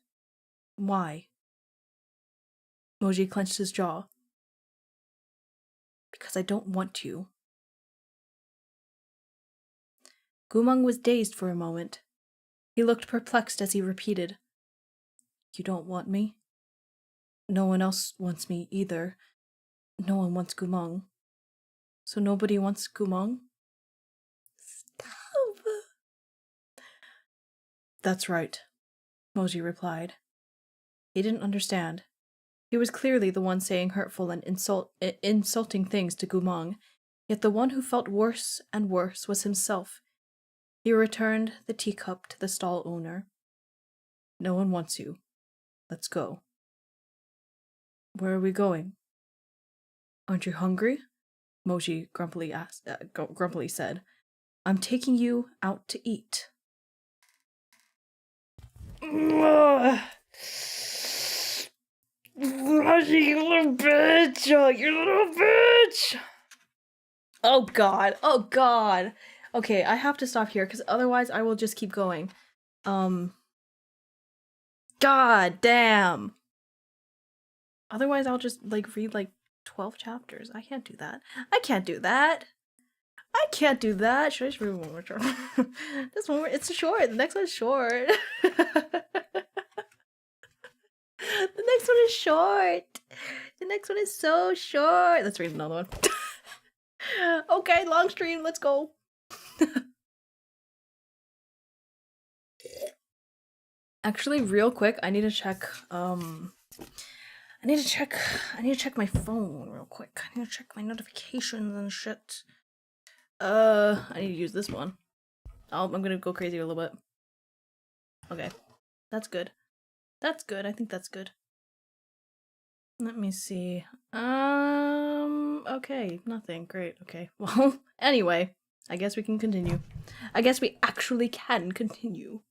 Why? Moji clenched his jaw. Because I don't want you. Gumeng was dazed for a moment. He looked perplexed as he repeated, You don't want me? No one else wants me either. No one wants Gumeng. So nobody wants Gumeng? Stop! That's right, Moji replied. He didn't understand. He was clearly the one saying hurtful and insulting things to Gumeng, yet the one who felt worse and worse was himself. He returned the teacup to the stall owner. No one wants you. Let's go. Where are we going? Aren't you hungry? Moji grumpily said. I'm taking you out to eat. You little bitch! You little bitch! Oh god, oh god. Okay, I have to stop here because otherwise I will just keep going. God damn. Otherwise I'll just like read like 12 chapters. I can't do that. I can't do that. I can't do that. Should I just read one more chapter? This one, it's short. The next one's short. The next one is short. The next one is so short. Let's read another one. Okay, long stream. Let's go. Actually, real quick, I need to check. I need to check my phone real quick. I need to check my notifications and shit. I need to use this one. I'm gonna go crazy a little bit. Okay, that's good. That's good. I think that's good. Let me see. Okay, nothing. Great. Okay. Well, anyway, I guess we can continue. I guess we actually can continue.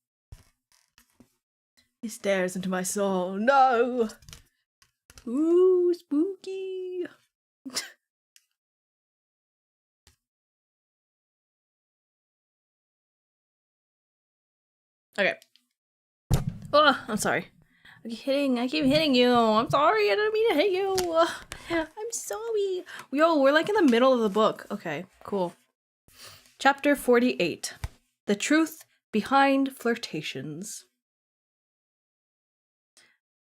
He stares into my soul. No! Ooh, spooky! Okay. Oh, I'm sorry. I keep hitting you. I'm sorry, I didn't mean to hit you. I'm sorry. Yo, we're like in the middle of the book. Okay, cool. Chapter 48. The Truth Behind Flirtations.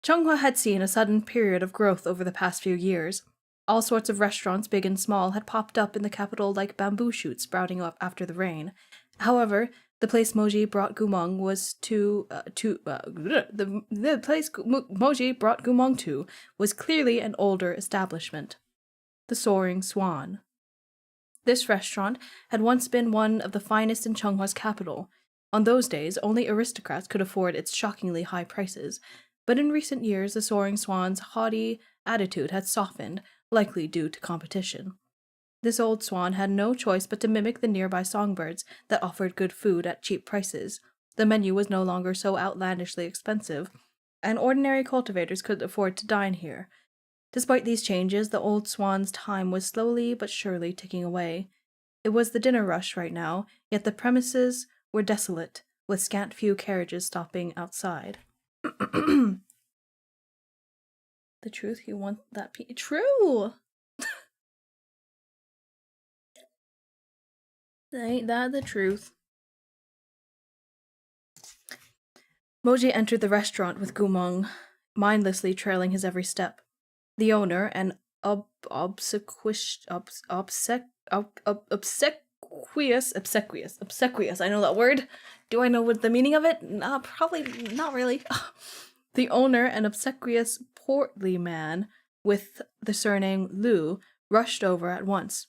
Chunghwa had seen a sudden period of growth over the past few years. All sorts of restaurants, big and small, had popped up in the capital like bamboo shoots sprouting up after the rain. However, the place Moji brought Gumong to was clearly an older establishment. The Soaring Swan. This restaurant had once been one of the finest in Chunghwa's capital. On those days, only aristocrats could afford its shockingly high prices, but in recent years the Soaring Swan's haughty attitude had softened, likely due to competition. This old swan had no choice but to mimic the nearby songbirds that offered good food at cheap prices. The menu was no longer so outlandishly expensive, and ordinary cultivators could afford to dine here. Despite these changes, the old swan's time was slowly but surely ticking away. It was the dinner rush right now, yet the premises were desolate, with scant few carriages stopping outside. The truth you want that true! Ain't that the truth? Moji entered the restaurant with Gumong, mindlessly trailing his every step. The owner, an obsequious, I know that word. Do I know what the meaning of it? Probably not really. The owner, an obsequious, portly man with the surname Lu, rushed over at once.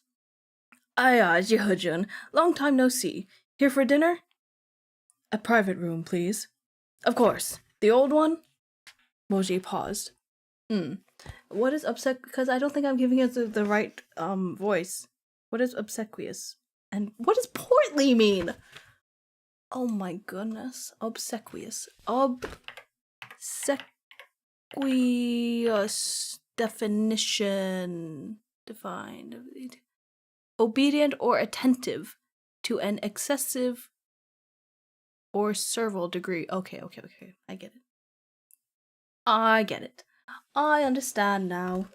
Aya, Jihujun, long time no see. Here for dinner? A private room, please. Of course. The old one? Moji paused. What is because I don't think I'm giving it the right voice. What is obsequious? And what does portly mean? Oh my goodness. Obsequious. Obsequious definition. Defined. Obedient or attentive to an excessive or servile degree. Okay. I get it. I get it. I understand now.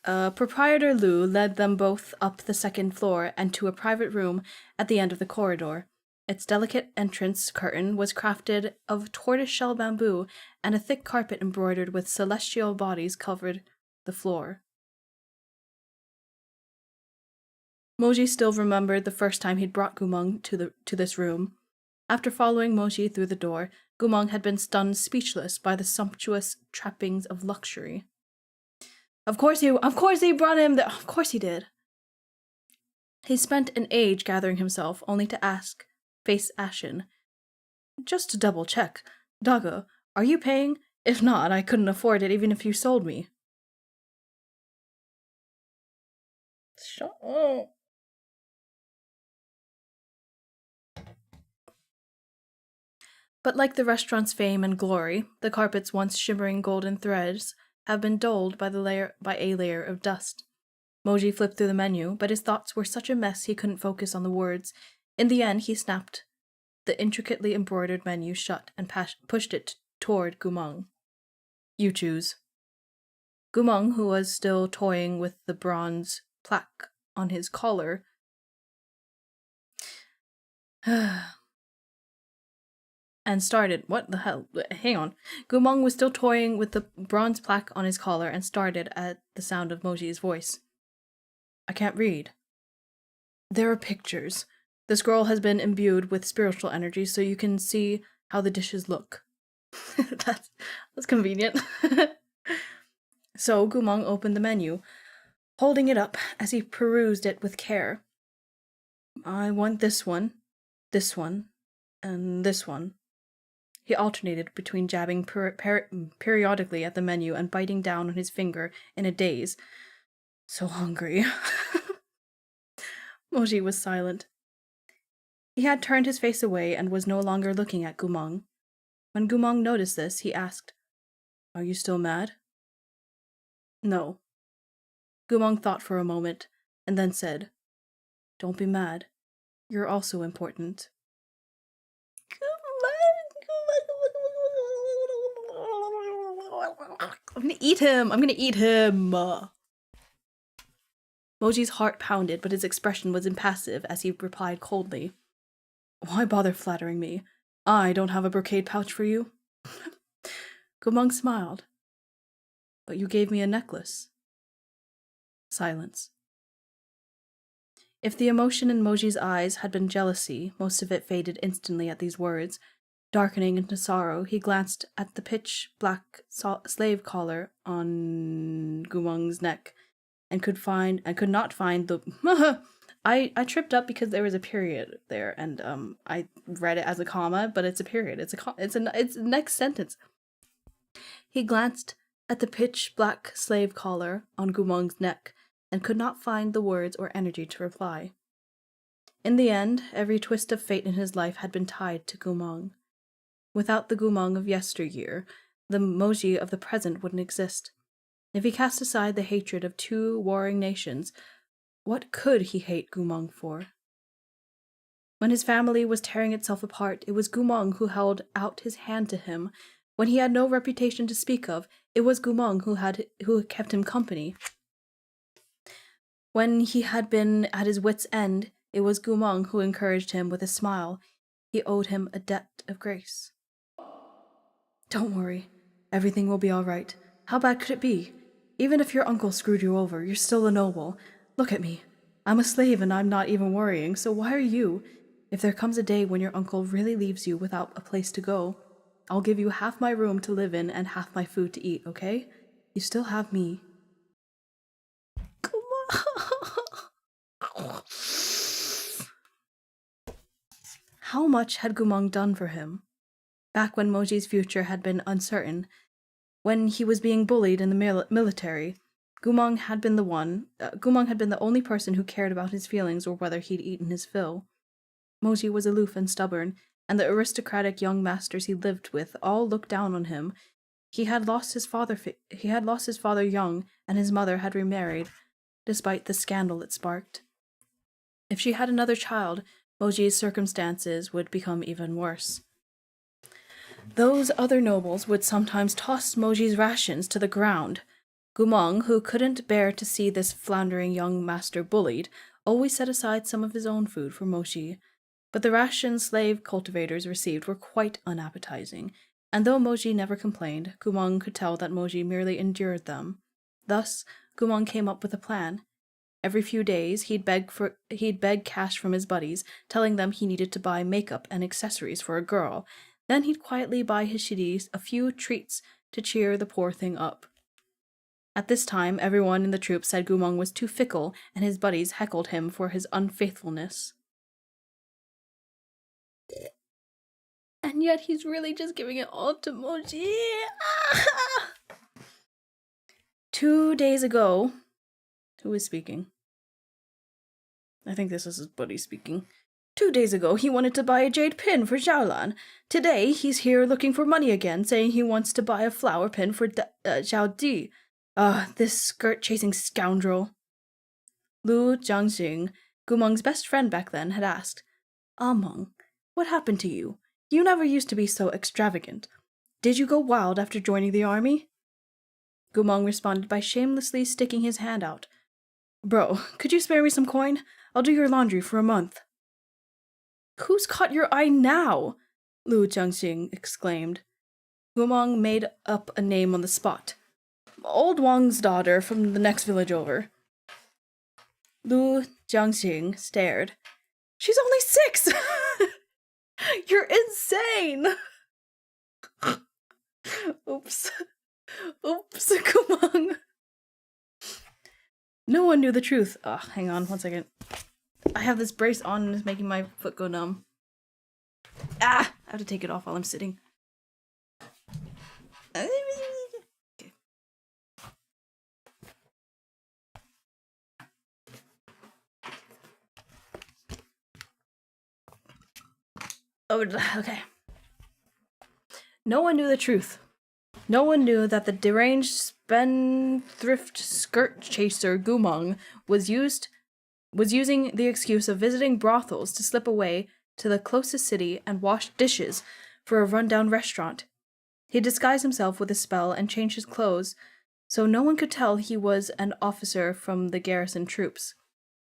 Proprietor Lu led them both up the second floor and to a private room at the end of the corridor. Its delicate entrance curtain was crafted of tortoiseshell bamboo, and a thick carpet embroidered with celestial bodies covered the floor. Moji still remembered the first time he'd brought Gumong to this room. After following Moji through the door, Gumong had been stunned speechless by the sumptuous trappings of luxury. Of course he brought him there. Of course he did. He spent an age gathering himself, only to ask, face ashen. Just to double check, Dago, are you paying? If not, I couldn't afford it even if you sold me. Shut up. But like the restaurant's fame and glory, the carpet's once shimmering golden threads have been dulled by a layer of dust. Moji flipped through the menu, but his thoughts were such a mess he couldn't focus on the words. In the end, he snapped the intricately embroidered menu shut and pushed it toward Gumong. You choose. Gumong, who was still toying with the bronze plaque on his collar, and started. What the hell? Hang on. Gumong was still toying with the bronze plaque on his collar and started at the sound of Moji's voice. I can't read. There are pictures. The scroll has been imbued with spiritual energy so you can see how the dishes look. that's convenient. So Gumong opened the menu, holding it up as he perused it with care. I want this one, and this one. He alternated between jabbing periodically at the menu and biting down on his finger in a daze. So hungry. Moji was silent. He had turned his face away and was no longer looking at Gumong. When Gumong noticed this, he asked, Are you still mad? No. Gumong thought for a moment, and then said, Don't be mad. You're also important. I'm gonna eat him! Moji's heart pounded, but his expression was impassive as he replied coldly, Why bother flattering me? I don't have a brocade pouch for you. Gumong smiled. But you gave me a necklace. Silence. If the emotion in Moji's eyes had been jealousy, most of it faded instantly at these words. Darkening into sorrow, he glanced at the pitch-black slave collar on Gumong's neck, and could not find the. I tripped up because there was a period there, and I read it as a comma, but it's a period. It's the next sentence. He glanced at the pitch-black slave collar on Gumong's neck, and could not find the words or energy to reply. In the end, every twist of fate in his life had been tied to Gumong. Without the Gumong of yesteryear, the Moji of the present wouldn't exist. If he cast aside the hatred of two warring nations, what could he hate Gumong for? When his family was tearing itself apart, it was Gumong who held out his hand to him. When he had no reputation to speak of, it was Gumong who kept him company. When he had been at his wits' end, it was Gumong who encouraged him with a smile. He owed him a debt of grace. Don't worry. Everything will be all right. How bad could it be? Even if your uncle screwed you over, you're still a noble. Look at me. I'm a slave and I'm not even worrying, so why are you? If there comes a day when your uncle really leaves you without a place to go, I'll give you half my room to live in and half my food to eat, okay? You still have me. Come on. How much had Gumong done for him? Back when Moji's future had been uncertain, when he was being bullied in the military, Gumong had been the only person who cared about his feelings or whether he'd eaten his fill. Moji was aloof and stubborn, and the aristocratic young masters he lived with all looked down on him. He had lost his father young, and his mother had remarried, despite the scandal it sparked. If she had another child, Moji's circumstances would become even worse. Those other nobles would sometimes toss Moji's rations to the ground. Gumong, who couldn't bear to see this floundering young master bullied, always set aside some of his own food for Moji. But the rations slave cultivators received were quite unappetizing, and though Moji never complained, Gumong could tell that Moji merely endured them. Thus, Gumong came up with a plan. Every few days, he'd beg cash from his buddies, telling them he needed to buy makeup and accessories for a girl. Then he'd quietly buy his shidis a few treats to cheer the poor thing up. At this time, everyone in the troop said Gumong was too fickle, and his buddies heckled him for his unfaithfulness. And yet he's really just giving it all to Moji. 2 days ago, who is speaking? I think this is his buddy speaking. 2 days ago, he wanted to buy a jade pin for Xiaolan. Today, he's here looking for money again, saying he wants to buy a flower pin for Xiao Di. This skirt-chasing scoundrel. Lu Jiangxing, Gumeng's best friend back then, had asked, Meng, what happened to you? You never used to be so extravagant. Did you go wild after joining the army? Gumeng responded by shamelessly sticking his hand out. Bro, could you spare me some coin? I'll do your laundry for a month. Who's caught your eye now? Lu Jiangxing exclaimed. Gumeng made up a name on the spot. Old Wang's daughter from the next village over. Lu Jiangxing stared. She's only 6! You're insane! Oops, Gumeng. No one knew the truth. Hang on 1 second. I have this brace on and it's making my foot go numb. I have to take it off while I'm sitting. Okay. Okay. No one knew the truth. No one knew that the deranged spendthrift skirt chaser Gumeng was using the excuse of visiting brothels to slip away to the closest city and wash dishes for a rundown restaurant. He disguised himself with a spell and changed his clothes so no one could tell he was an officer from the garrison troops.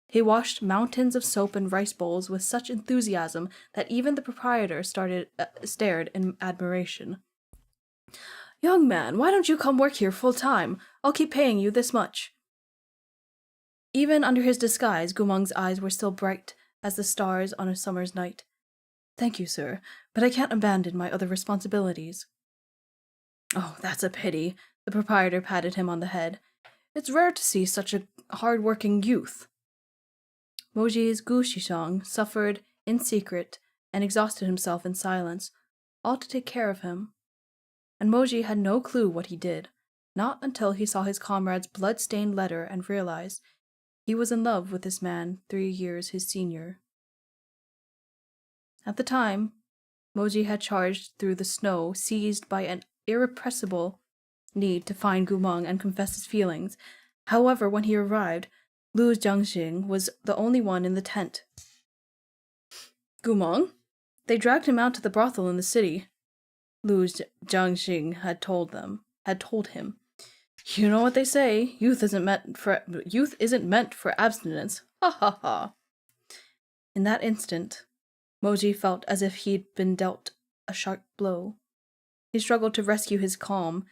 He washed mountains of soap and rice bowls with such enthusiasm that even the proprietor stared in admiration. Young man, why don't you come work here full time? I'll keep paying you this much. Even under his disguise, Gumeng's eyes were still bright as the stars on a summer's night. Thank you, sir, but I can't abandon my other responsibilities. Oh, that's a pity. The proprietor patted him on the head. It's rare to see such a hard-working youth. Moji's Gu Shishang suffered in secret and exhausted himself in silence, all to take care of him. And Moji had no clue what he did, not until he saw his comrade's blood-stained letter and realized he was in love with this man 3 years his senior. At the time, Moji had charged through the snow, seized by an irrepressible need to find Gumeng and confess his feelings. However, when he arrived, Lu Jiangxing was the only one in the tent. Gumeng? They dragged him out to the brothel in the city. Lu Jiangxing had told him. You know what they say, youth isn't meant for abstinence. Ha ha ha. In that instant, Moji felt as if he'd been dealt a sharp blow. He struggled to rescue his calm,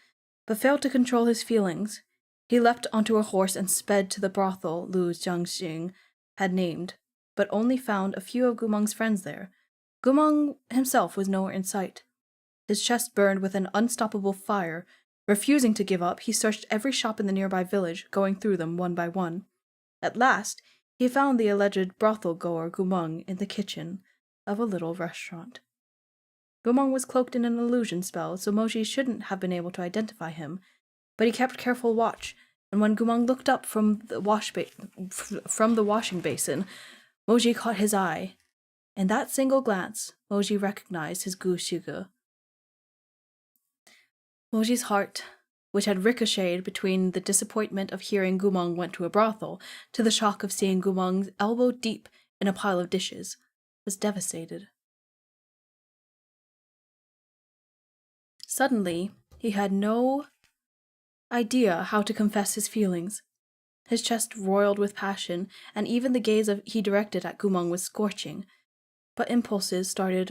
but failed to control his feelings. He leapt onto a horse and sped to the brothel Lu Jiangxing had named, but only found a few of Gumeng's friends there. Gumeng himself was nowhere in sight. His chest burned with an unstoppable fire. Refusing to give up, he searched every shop in the nearby village, going through them one by one. At last, he found the alleged brothel-goer Gumeng in the kitchen of a little restaurant. Gumeng was cloaked in an illusion spell, so Moji shouldn't have been able to identify him, but he kept careful watch, and when Gumeng looked up from the washing basin, Moji caught his eye. In that single glance, Moji recognized his Gu Shiga. Moji's heart, which had ricocheted between the disappointment of hearing Gumeng went to a brothel to the shock of seeing Gumeng elbow deep in a pile of dishes, was devastated. Suddenly, he had no idea how to confess his feelings. His chest roiled with passion, and even the gaze he directed at Gumeng was scorching. But impulses start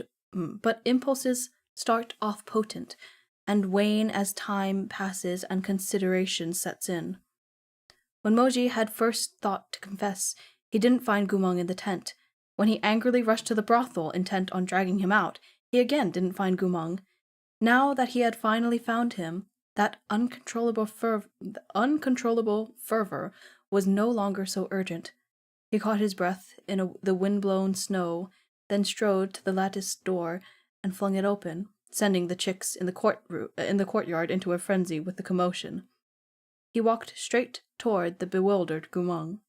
off potent, and wane as time passes and consideration sets in. When Moji had first thought to confess, he didn't find Gumeng in the tent. When he angrily rushed to the brothel, intent on dragging him out, he again didn't find Gumeng. Now that he had finally found him, that uncontrollable fervor was no longer so urgent. He caught his breath in the wind-blown snow, then strode to the latticed door and flung it open, sending the chicks in the courtyard into a frenzy with the commotion. He walked straight toward the bewildered Gumeng.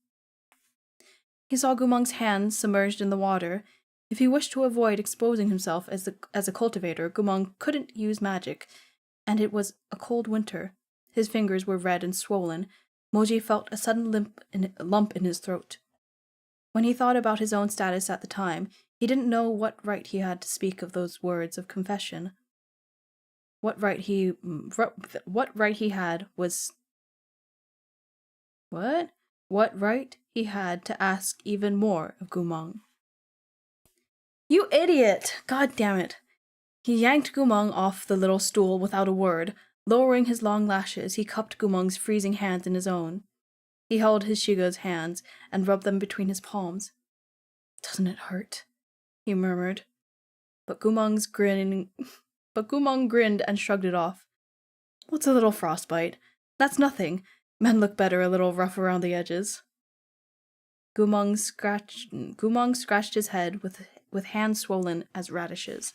He saw Gumeng's hands submerged in the water, If he wished to avoid exposing himself as a cultivator, Gumong couldn't use magic, and it was a cold winter. His fingers were red and swollen. Moji felt a sudden lump in his throat. When he thought about his own status at the time, he didn't know what right he had to speak of those words of confession. What right he had was... What? What right he had to ask even more of Gumong. You idiot! God damn it! He yanked Gumong off the little stool without a word. Lowering his long lashes, he cupped Gumong's freezing hands in his own. He held his Shiga's hands and rubbed them between his palms. Doesn't it hurt? He murmured. But Gumong grinned and shrugged it off. What's a little frostbite? That's nothing. Men look better a little rough around the edges. Gumong scratched his head with hands swollen as radishes,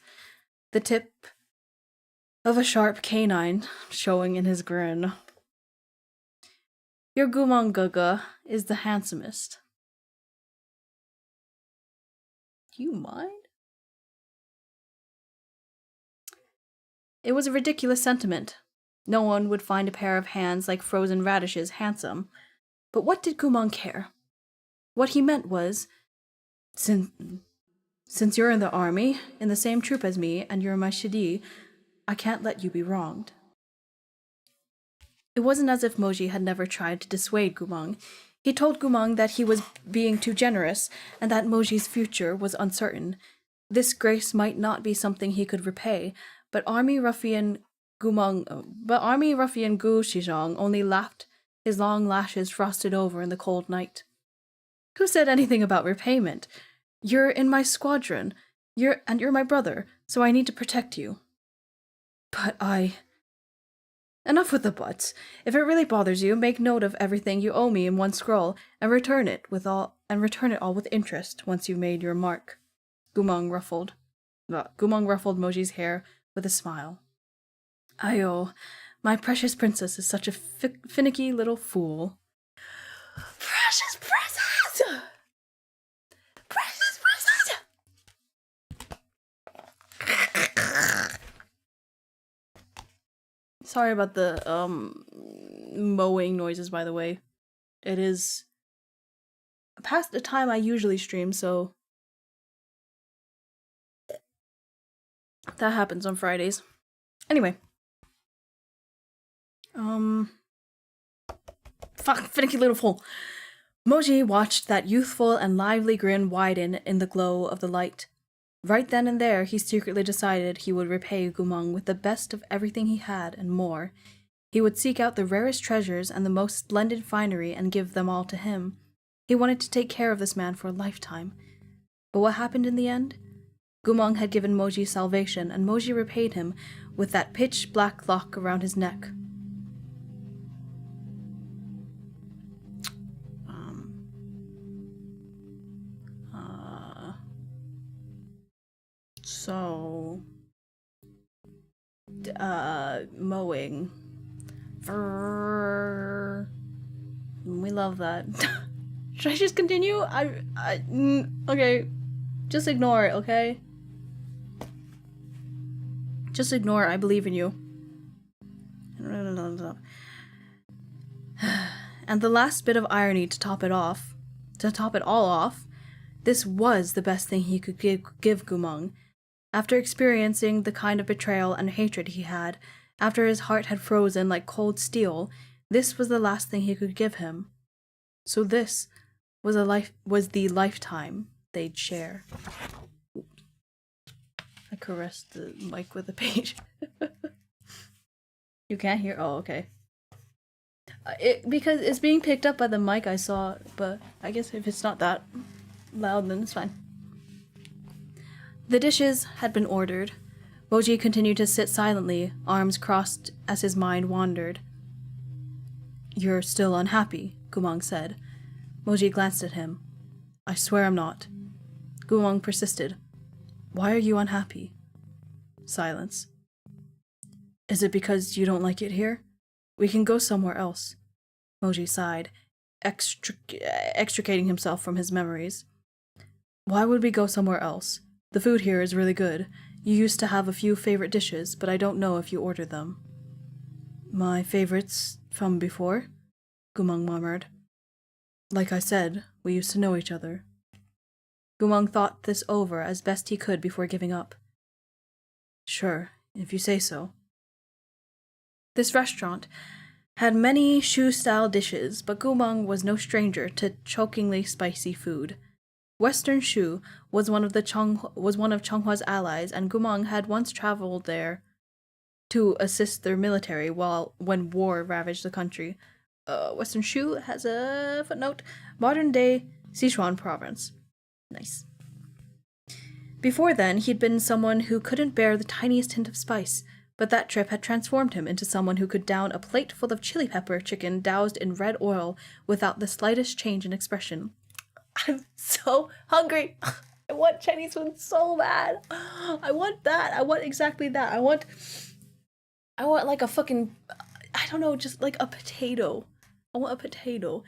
the tip of a sharp canine showing in his grin. Your Gumong Gaga is the handsomest. Do you mind? It was a ridiculous sentiment. No one would find a pair of hands like frozen radishes handsome. But what did Gumong care? What he meant was, since you're in the army, in the same troop as me, and you're my shidi, I can't let you be wronged. It wasn't as if Moji had never tried to dissuade Gumong. He told Gumong that he was being too generous, and that Moji's future was uncertain. This grace might not be something he could repay, but Army ruffian Gu Shizhong only laughed, his long lashes frosted over in the cold night. Who said anything about repayment? You're in my squadron. You're my brother, so I need to protect you. But Enough with the buts. If it really bothers you, make note of everything you owe me in one scroll, and return it all with interest once you've made your mark. Gumong ruffled Moji's hair with a smile. Ayo, my precious princess is such a finicky little fool. Precious princess! Precious princess! Sorry about the mowing noises, by the way. It is past the time I usually stream, so that happens on Fridays. Anyway. Fuck, finicky little fool. Moji watched that youthful and lively grin widen in the glow of the light. Right then and there, he secretly decided he would repay Gumong with the best of everything he had and more. He would seek out the rarest treasures and the most splendid finery and give them all to him. He wanted to take care of this man for a lifetime. But what happened in the end? Gumong had given Moji salvation, and Moji repaid him with that pitch-black lock around his neck. Mowing. We love that. Should I just continue? Okay. Just ignore it, okay? Just ignore it, I believe in you. And the last bit of irony to top it all off, this was the best thing he could give Gumong. After experiencing the kind of betrayal and hatred he had, after his heart had frozen like cold steel, this was the last thing he could give him. So this was the lifetime they'd share. I caressed the mic with a page. You can't hear? Oh, okay. Because it's being picked up by the mic I saw, but I guess if it's not that loud, then it's fine. The dishes had been ordered. Moji continued to sit silently, arms crossed as his mind wandered. You're still unhappy, Gumong said. Moji glanced at him. I swear I'm not. Gumong persisted. Why are you unhappy? Silence. Is it because you don't like it here? We can go somewhere else. Moji sighed, extricating himself from his memories. Why would we go somewhere else? The food here is really good. You used to have a few favorite dishes, but I don't know if you ordered them. My favorites from before? Gumang murmured. Like I said, we used to know each other. Gumang thought this over as best he could before giving up. Sure, if you say so. This restaurant had many Shu-style dishes, but Gumang was no stranger to chokingly spicy food. Western Shu was one of Chonghwa's allies, and Gumang had once traveled there to assist their military when war ravaged the country. Western Shu has a footnote: modern-day Sichuan province. Nice. Before then, he'd been someone who couldn't bear the tiniest hint of spice, but that trip had transformed him into someone who could down a plate full of chili pepper chicken doused in red oil without the slightest change in expression. I'm so hungry. I want Chinese food so bad. I want that. I want exactly that. I want like a fucking, I don't know, just like a potato. I want a potato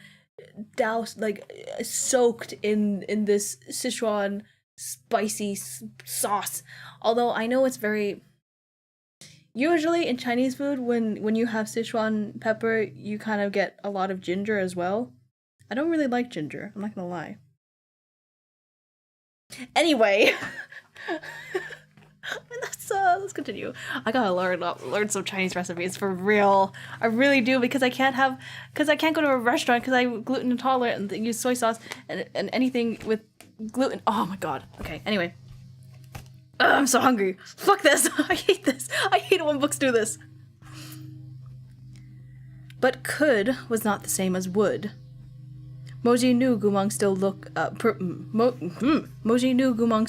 doused, like, soaked in this Sichuan spicy sauce. Although I know it's very... Usually in Chinese food, when you have Sichuan pepper, you kind of get a lot of ginger as well. I don't really like ginger, I'm not gonna lie. Anyway, let's continue. I gotta learn some Chinese recipes for real. I really do, because I can't go to a restaurant because I'm gluten intolerant and use soy sauce and anything with gluten. Oh my god. Okay, anyway. I'm so hungry. Fuck this. I hate this. I hate it when books do this. But could was not the same as would. Moji knew Gumang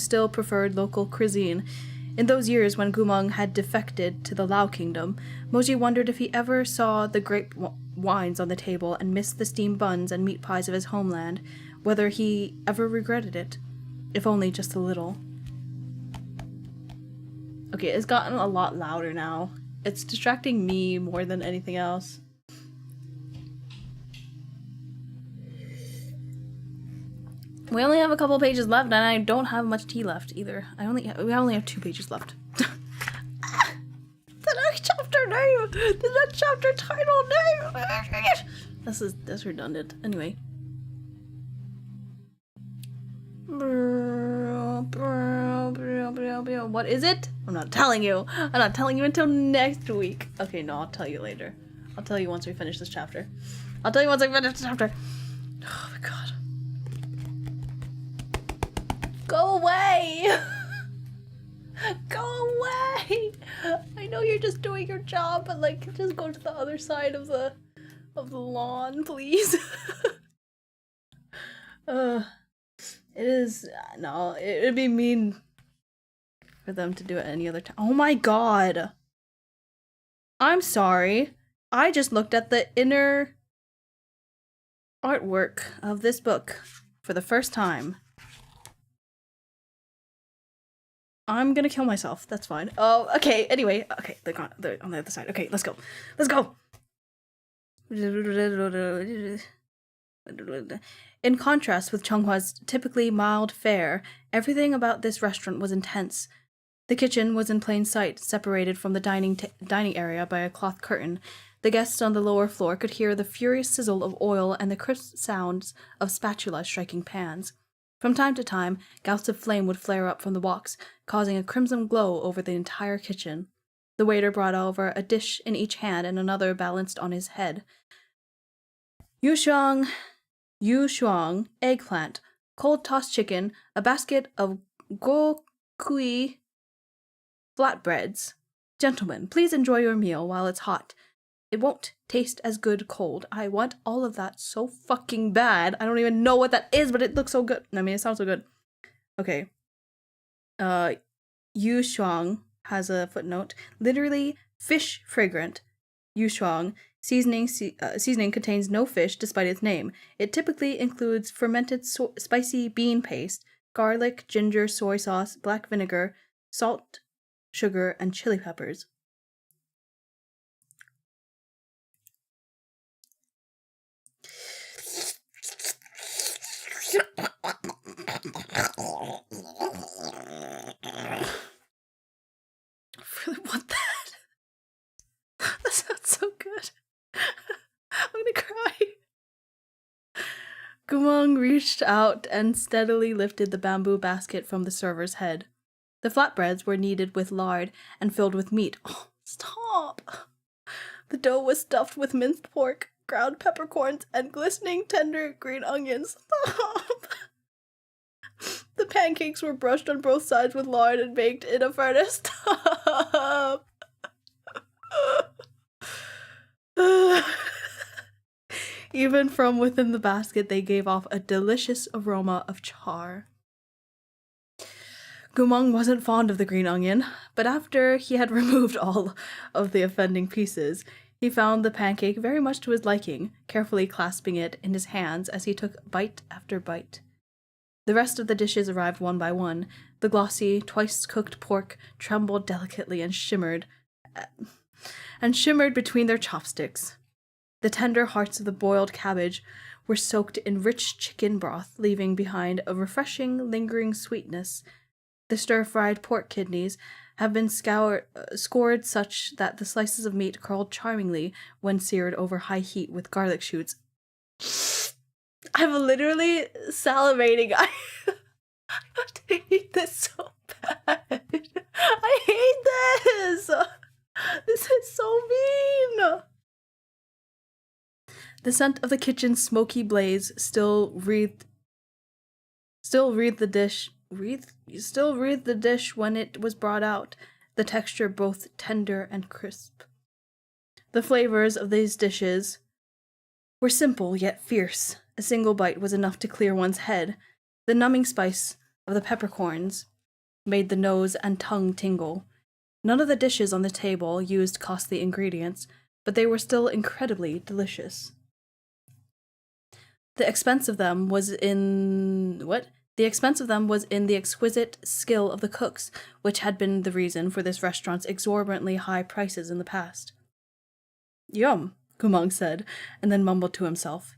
still preferred local cuisine. In those years when Gumang had defected to the Lao kingdom, Moji wondered if he ever saw the grape wines on the table and missed the steamed buns and meat pies of his homeland, whether he ever regretted it, if only just a little. Okay, it's gotten a lot louder now. It's distracting me more than anything else. We only have a couple pages left, and I don't have much tea left either. We only have 2 pages left. The next chapter name! The next chapter title name! That's redundant. Anyway. What is it? I'm not telling you. I'm not telling you until next week. Okay, no, I'll tell you later. I'll tell you once we finish this chapter. Oh my god. Go away! Go away! I know you're just doing your job, but like, just go to the other side of the lawn, please. It'd be mean for them to do it any other time. Oh my god! I'm sorry. I just looked at the inner artwork of this book for the first time. I'm gonna kill myself. That's fine. Oh, okay. Anyway, okay, they're on the other side. Okay, let's go. Let's go. In contrast with Chonghwa's typically mild fare, everything about this restaurant was intense. The kitchen was in plain sight, separated from the dining area by a cloth curtain. The guests on the lower floor could hear the furious sizzle of oil and the crisp sounds of spatula striking pans. From time to time, gouts of flame would flare up from the woks, causing a crimson glow over the entire kitchen. The waiter brought over a dish in each hand and another balanced on his head. Yushuang, eggplant, cold tossed chicken, a basket of gokui flatbreads. Gentlemen, please enjoy your meal while it's hot. It won't taste as good cold. I want all of that so fucking bad. I don't even know what that is, but it looks so good. I mean, it sounds so good. Okay. Yu Shuang has a footnote. Literally, fish fragrant. Yu Shuang seasoning contains no fish despite its name. It typically includes fermented spicy bean paste, garlic, ginger, soy sauce, black vinegar, salt, sugar, and chili peppers. really want that. That sounds so good. I'm gonna cry. Gumong reached out and steadily lifted the bamboo basket from the server's head. The flatbreads were kneaded with lard and filled with meat. Oh, stop! The dough was stuffed with minced pork, ground peppercorns, and glistening tender green onions. Stop! The pancakes were brushed on both sides with lard and baked in a furnace. Stop! Even from within the basket, they gave off a delicious aroma of char. Gumong wasn't fond of the green onion, but after he had removed all of the offending pieces, he found the pancake very much to his liking, carefully clasping it in his hands as he took bite after bite. The rest of the dishes arrived one by one. The glossy, twice-cooked pork trembled delicately and shimmered between their chopsticks. The tender hearts of the boiled cabbage were soaked in rich chicken broth, leaving behind a refreshing, lingering sweetness. The stir-fried pork kidneys have been scored such that the slices of meat curled charmingly when seared over high heat with garlic shoots. I'm literally salivating. I hate this so bad. I hate this. This is so mean. The scent of the kitchen's smoky blaze still wreathed the dish when it was brought out, the texture both tender and crisp. The flavors of these dishes were simple yet fierce. A single bite was enough to clear one's head. The numbing spice of the peppercorns made the nose and tongue tingle. None of the dishes on the table used costly ingredients, but they were still incredibly delicious. The expense of them was in the exquisite skill of the cooks, which had been the reason for this restaurant's exorbitantly high prices in the past. Yum, Gumong said, and then mumbled to himself.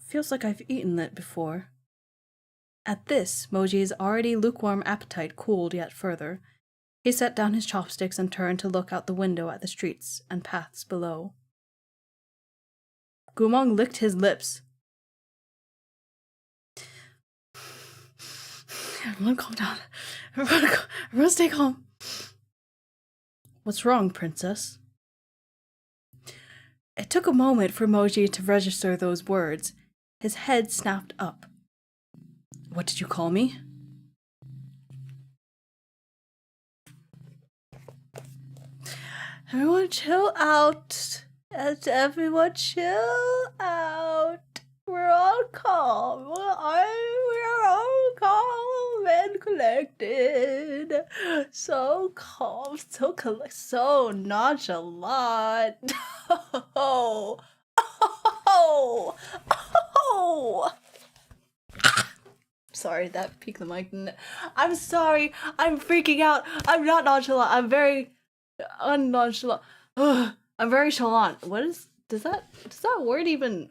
Feels like I've eaten it before. At this, Moji's already lukewarm appetite cooled yet further. He set down his chopsticks and turned to look out the window at the streets and paths below. Gumong licked his lips. Everyone calm down. Everyone stay calm. What's wrong, princess? It took a moment for Moji to register those words. His head snapped up. What did you call me? Everyone chill out. Everyone chill out. We're all calm. We're all calm and collected. So calm, so nonchalant. Oh. Oh. Oh. Sorry, that peaked the mic. I'm sorry. I'm freaking out. I'm not nonchalant. I'm very unnonchalant. I'm very chalant. Does that word even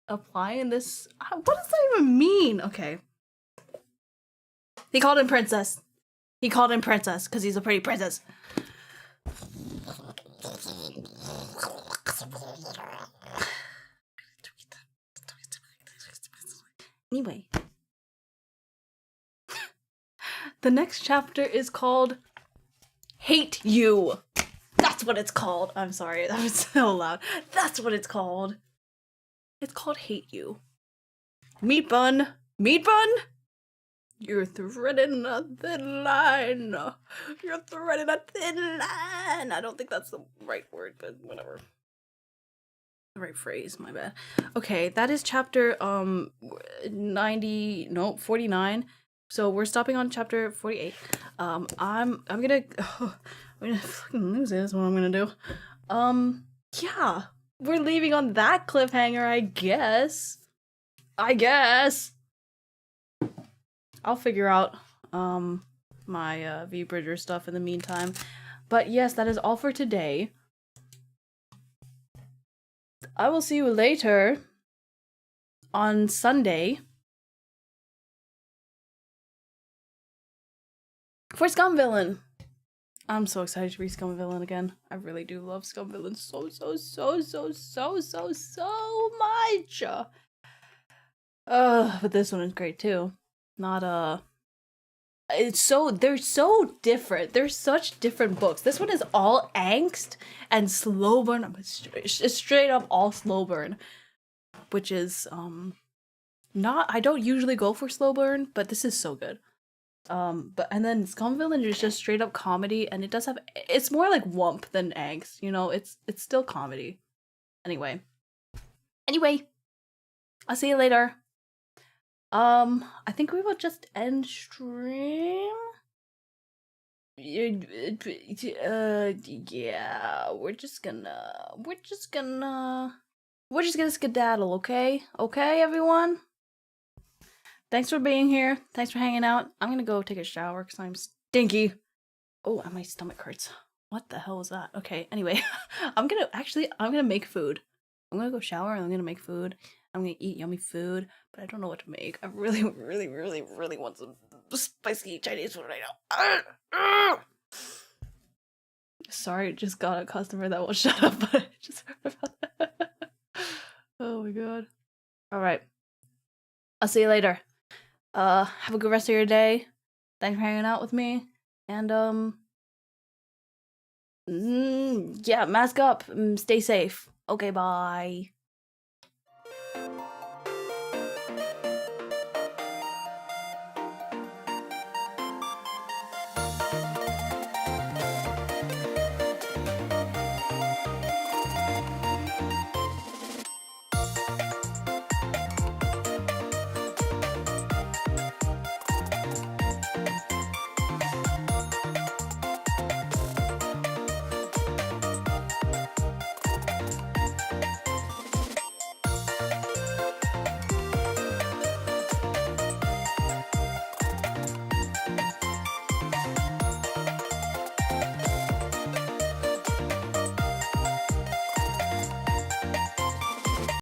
apply in this? What does that even mean? Okay. He called him princess. He called him princess because he's a pretty princess. Anyway. The next chapter is called Hate You. That's what it's called. I'm sorry, that was so loud. That's what it's called. It's called Hate You. Meat bun. Meat bun? You're threading a thin line. You're threading a thin line. I don't think that's the right word, but whatever. The right phrase, my bad. Okay, that is chapter 49. So we're stopping on chapter 48. I'm gonna fucking lose it is what I'm gonna do. Yeah. We're leaving on that cliffhanger, I guess. I'll figure out my V-Bridger stuff in the meantime. But yes, that is all for today. I will see you later on Sunday. for Scum Villain. I'm so excited to read Scum Villain again. I really do love Scum Villain so much. But this one is great too. Not they're so different. They're such different books. This one is all angst and slow burn. It's straight up all slow burn, which is not. I don't usually go for slow burn, but this is so good. And then Scum Villain is just straight up comedy, and it's more like wump than angst. You know, it's still comedy. Anyway, I'll see you later. I think we will just end stream. Yeah, we're just gonna skedaddle, okay? Okay, everyone? Thanks for being here. Thanks for hanging out. I'm gonna go take a shower because I'm stinky. Oh, and my stomach hurts. What the hell was that? Okay, anyway. I'm gonna make food. I'm gonna go shower and I'm gonna make food. I'm gonna eat yummy food, but I don't know what to make. I really want some spicy Chinese food right now. Sorry, just got a customer that will shut up, but I just heard about that. Oh my god. Alright. I'll see you later. Have a good rest of your day. Thanks for hanging out with me. And, yeah, mask up. Stay safe. Okay, bye.